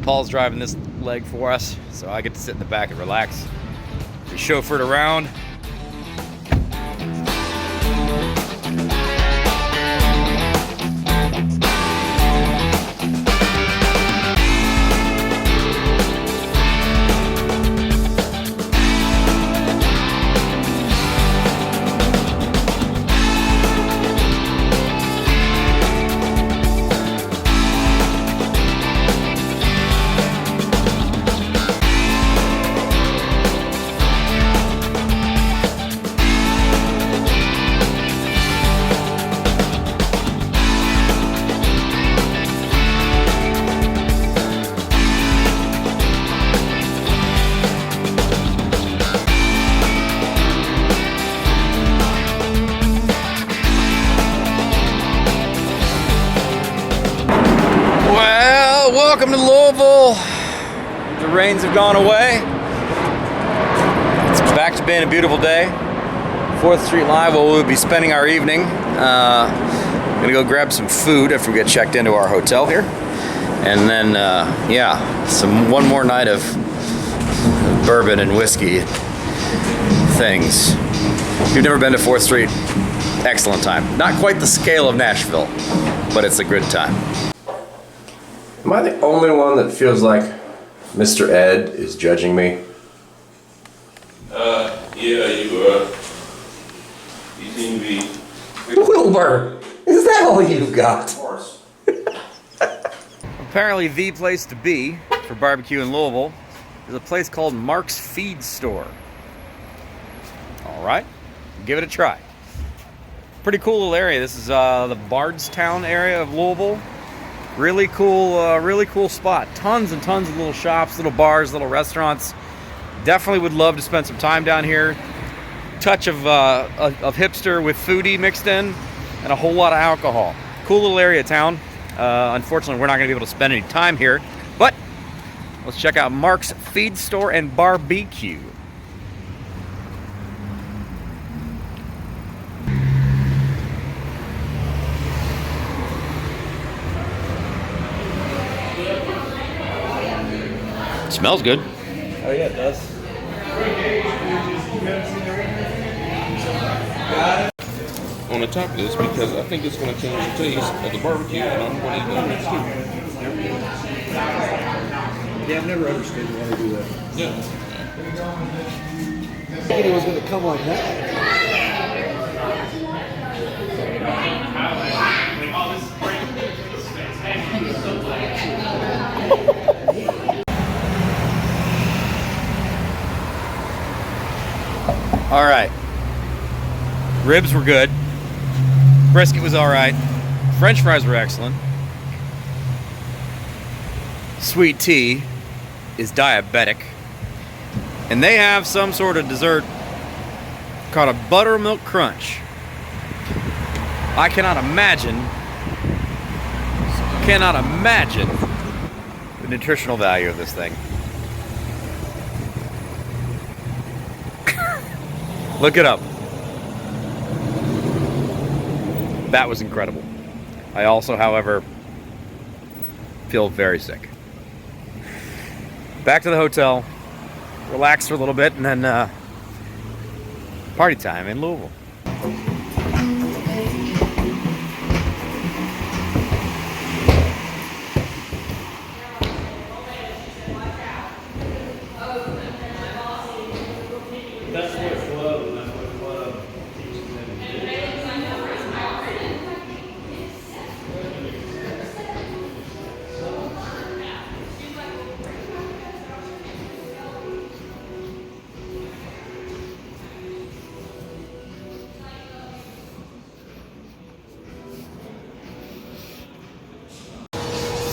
Paul's driving this leg for us, so I get to sit in the back and relax. Be chauffeured around. Welcome to Louisville. The rains have gone away. It's back to being a beautiful day. 4th Street Live, where we'll be spending our evening. Gonna go grab some food after we get checked into our hotel here. And then, yeah, one more night of bourbon and whiskey things. If you've never been to 4th Street, excellent time. Not quite the scale of Nashville, but it's a good time. Am I the only one that feels like Mr. Ed is judging me? Yeah, you seem to be... Wilbur, is that all you've got? Of course. Apparently the place to be for barbecue in Louisville is a place called Mark's Feed Store. Alright, give it a try. Pretty cool little area. This is the Bardstown area of Louisville. Really cool spot. Tons and tons of little shops, little bars, little restaurants. Definitely would love to spend some time down here. Touch of hipster with foodie mixed in, and a whole lot of alcohol. Cool little area of town. Unfortunately, we're not going to be able to spend any time here, but let's check out Mark's Feed Store and Barbecue. Smells good. Oh yeah, it does. On the top of this, because I think it's going to change the taste of the barbecue, and I'm going to eat donuts too. Yeah, I've never understood why they do that. Yeah. I thought it was going to come like that. All right. Ribs were good. Brisket was all right. French fries were excellent. Sweet tea is diabetic. And they have some sort of dessert called a buttermilk crunch. I cannot imagine the nutritional value of this thing. Look it up. That was incredible. I also, however, feel very sick. Back to the hotel, relax for a little bit, and then party time in Louisville.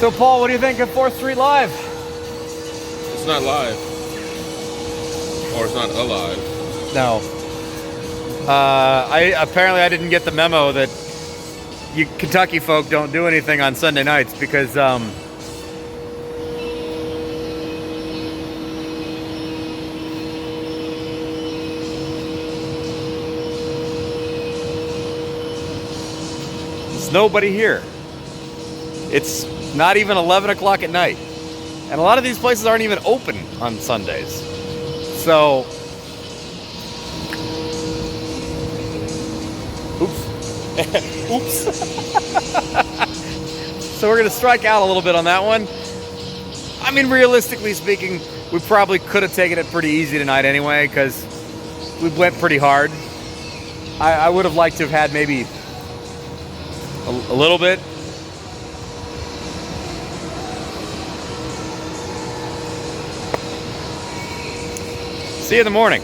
So Paul, what do you think of 4th Street Live? It's not live. Or it's not alive. No. I didn't get the memo that you Kentucky folk don't do anything on Sunday nights because there's nobody here. It's not even 11 o'clock at night. And a lot of these places aren't even open on Sundays. So, oops. So we're going to strike out a little bit on that one. I mean, realistically speaking, we probably could have taken it pretty easy tonight anyway, because we went pretty hard. I would have liked to have had maybe a little bit. See you in the morning.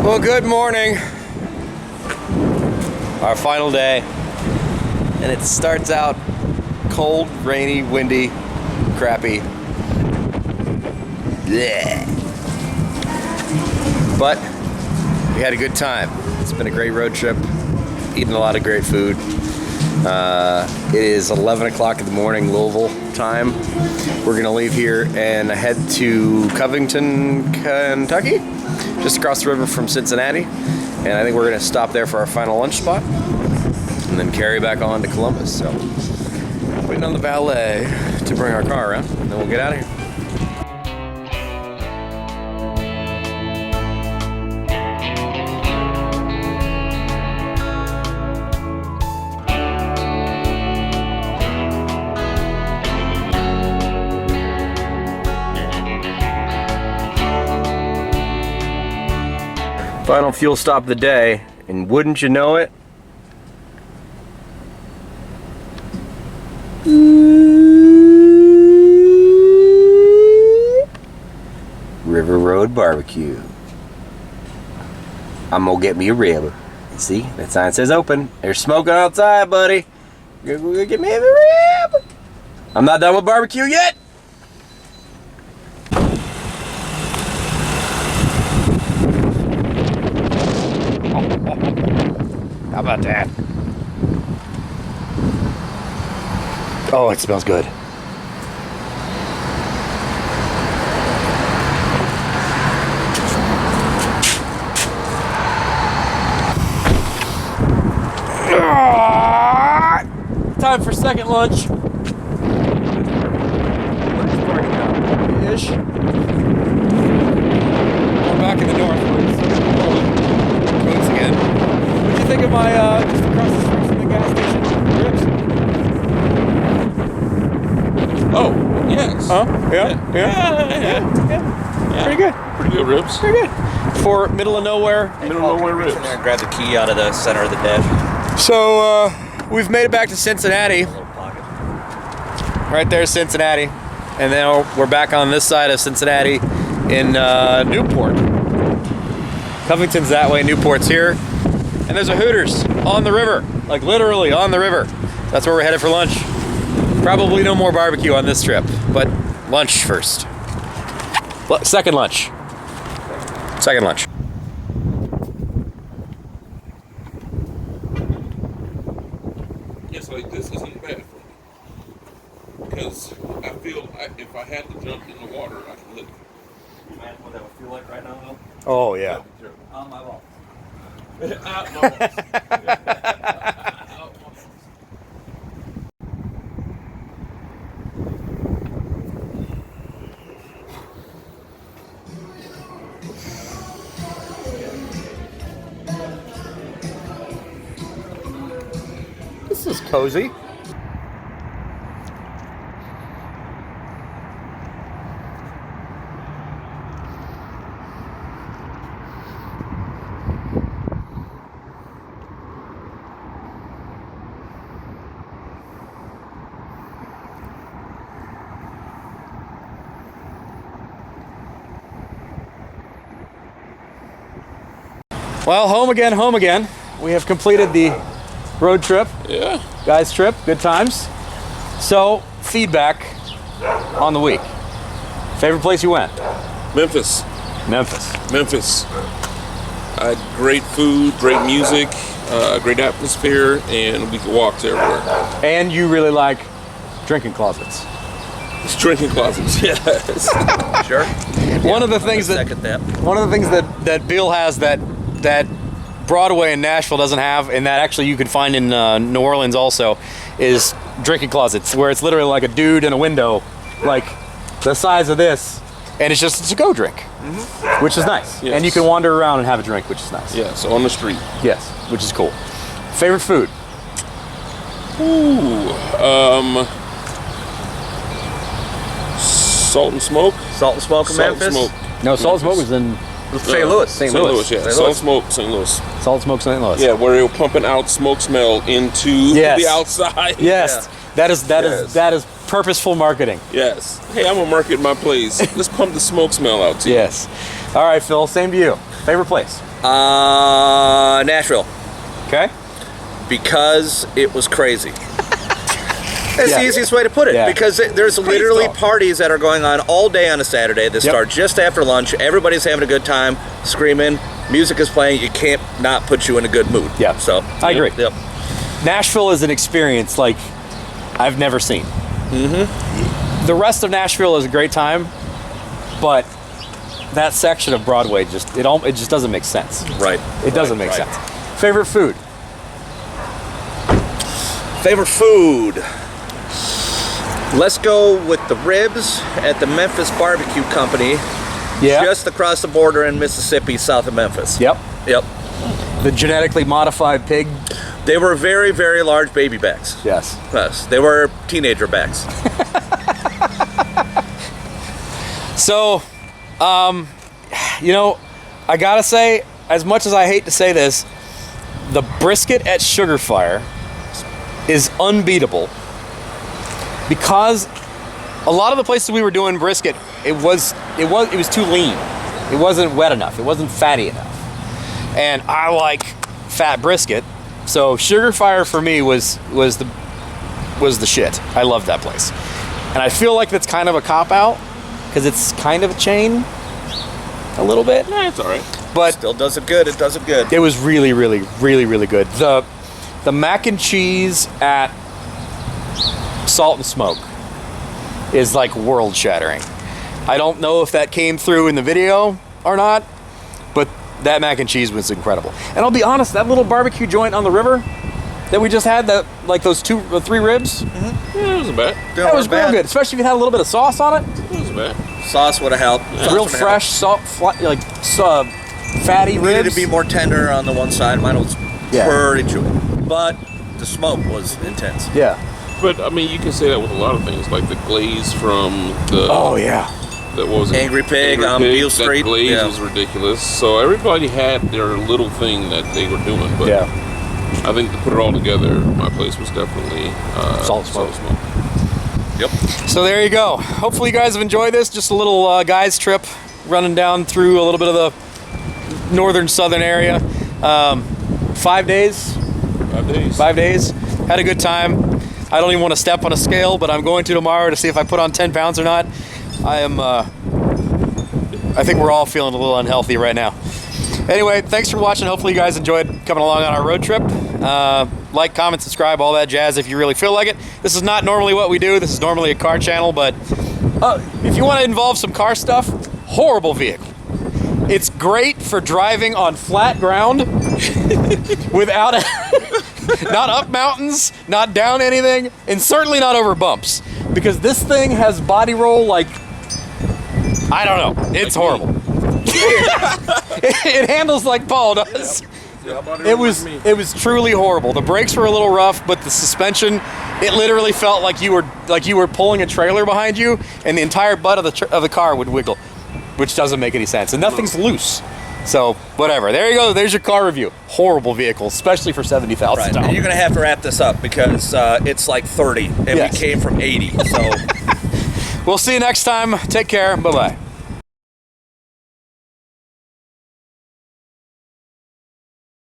Well, good morning. Our final day. And it starts out cold, rainy, windy, crappy. Blech. But we had a good time. It's been a great road trip. Eating a lot of great food. It is 11 o'clock in the morning, Louisville time. We're gonna leave here and head to Covington, Kentucky, just across the river from Cincinnati. And I think we're gonna stop there for our final lunch spot and then carry back on to Columbus. So, waiting on the valet to bring our car around, and then we'll get out of here. Final fuel stop of the day, and wouldn't you know it, River Road Barbecue. I'm gonna get me a rib. See, that sign says open. There's smoking outside, buddy. You're gonna get me a rib. I'm not done with barbecue yet. How about that? Oh, it smells good. Time for second lunch. Ish. We're back in the north. Roads again. What'd you think of my just across the street from the gas station ribs? Oh, yes. Huh? Yeah. Pretty good. Pretty good ribs. Pretty good. For middle of nowhere. Middle of nowhere ribs. Grab the key out of the center of the dash. So we've made it back to Cincinnati. Little pocket. Right there's Cincinnati. And then we're back on this side of Cincinnati in Newport. Covington's that way, Newport's here. And there's a Hooters on the river, like literally on the river. That's where we're headed for lunch. Probably no more barbecue on this trip, but lunch first. Second lunch. Second lunch. It's like this isn't bad for me. Because I feel if I had to jump in the water, I could live. Imagine what that would feel like right now, though. Oh, yeah. On my wall. This is cozy. Well, home again, home again. We have completed the road trip, Yeah. guys trip, good times. So, feedback on the week. Favorite place you went? Memphis. Memphis. I had great food, great music, great atmosphere, and we could walk to everywhere. And you really like drinking closets. It's drinking closets, yes. Sure. One of the things that Second that. one of the things that Bill has that Broadway in Nashville doesn't have, and that actually you can find in New Orleans also, is drinking closets, where it's literally like a dude in a window, like the size of this, and it's a go drink, which is nice. Yes. And you can wander around and have a drink, which is nice. Yeah, so on the street. Yes, which is cool. Favorite food? Salt and Smoke. Salt and Smoke in Salt and Memphis. Smoke. No, Salt and Smoke was in St. Louis. St. St. Louis. Louis, yeah. St. Salt Louis. and Smoke, St. Louis. Salt and Smoke St. Louis. Yeah, where they were pumping out smoke smell into Yes. the outside. Yes, Yes. that is purposeful marketing. Yes. Hey, I'm gonna market my place. Let's pump the smoke smell out too. Yes. All right, Phil. Same to you. Favorite place? Nashville. Okay. Because it was crazy. That's Yeah. the easiest way to put it. Yeah. Because there's literally talk. parties that are going on all day on a Saturday that start just after lunch. Everybody's having a good time, screaming. Music is playing. You can't not put you in a good mood. Yeah. So I agree. Yep. Nashville is an experience like I've never seen. Mm-hmm. The rest of Nashville is a great time, but that section of Broadway it just doesn't make sense. Right. It doesn't make Right. sense. Favorite food? Favorite food. Let's go with the ribs at the Memphis Barbecue Company, Yeah. just across the border in Mississippi, south of Memphis. Yep. Yep. The genetically modified pig. They were very, very large baby backs. Yes. Yes, they were teenager backs. So, I gotta say, as much as I hate to say this, the brisket at Sugar Fire is unbeatable because a lot of the places we were doing brisket, it was too lean. It wasn't wet enough. It wasn't fatty enough. And I like fat brisket, so Sugar Fire for me was the shit. I love that place, and I feel like that's kind of a cop out because it's kind of a chain, a little bit. Nah, it's all right. But Still does it good. It does it good. it was really, really, really, really good. The mac and cheese at Salt and Smoke is like world shattering. I don't know if that came through in the video or not, but that mac and cheese was incredible. And I'll be honest, that little barbecue joint on the river that we just had, that like those 3 ribs, Yeah, it wasn't bad. that was real good. Especially if you had a little bit of sauce on it. It wasn't bad. Sauce would have helped. Sauce Real would've fresh, fatty helped. Needed ribs. to be more tender on the one side. Mine was Yeah. pretty chewy, but the smoke was intense. Yeah. But I mean, you can say that with a lot of things, like the glaze from the. Oh yeah. That was Angry Pig on Beale Street, That glaze yeah. was ridiculous. So everybody had their little thing that they were doing. But Yeah. I think to put it all together, my place was definitely Salt Smoke. Yep. So there you go. Hopefully you guys have enjoyed this. Just a little guys trip running down through a little bit of the northern southern area. 5 days. 5 days. 5 days. Had a good time. I don't even want to step on a scale, but I'm going to tomorrow to see if I put on 10 pounds or not. I think we're all feeling a little unhealthy right now. Anyway, thanks for watching. Hopefully you guys enjoyed coming along on our road trip. Like, comment, subscribe, all that jazz if you really feel like it. This is not normally what we do. This is normally a car channel, but if you want to involve some car stuff, horrible vehicle. It's great for driving on flat ground without not up mountains, not down anything, and certainly not over bumps. Because this thing has body roll like, I don't know. It's horrible. It handles like Paul does. It was truly horrible. The brakes were a little rough, but the suspension, it literally felt like you were pulling a trailer behind you, and the entire butt of the car would wiggle, which doesn't make any sense. And nothing's loose. So whatever. There you go. There's your car review. Horrible vehicle, especially for 70,000. Right. And you're gonna have to wrap this up because it's like 30, and Yes. we came from 80. So We'll see you next time. Take care. Bye bye.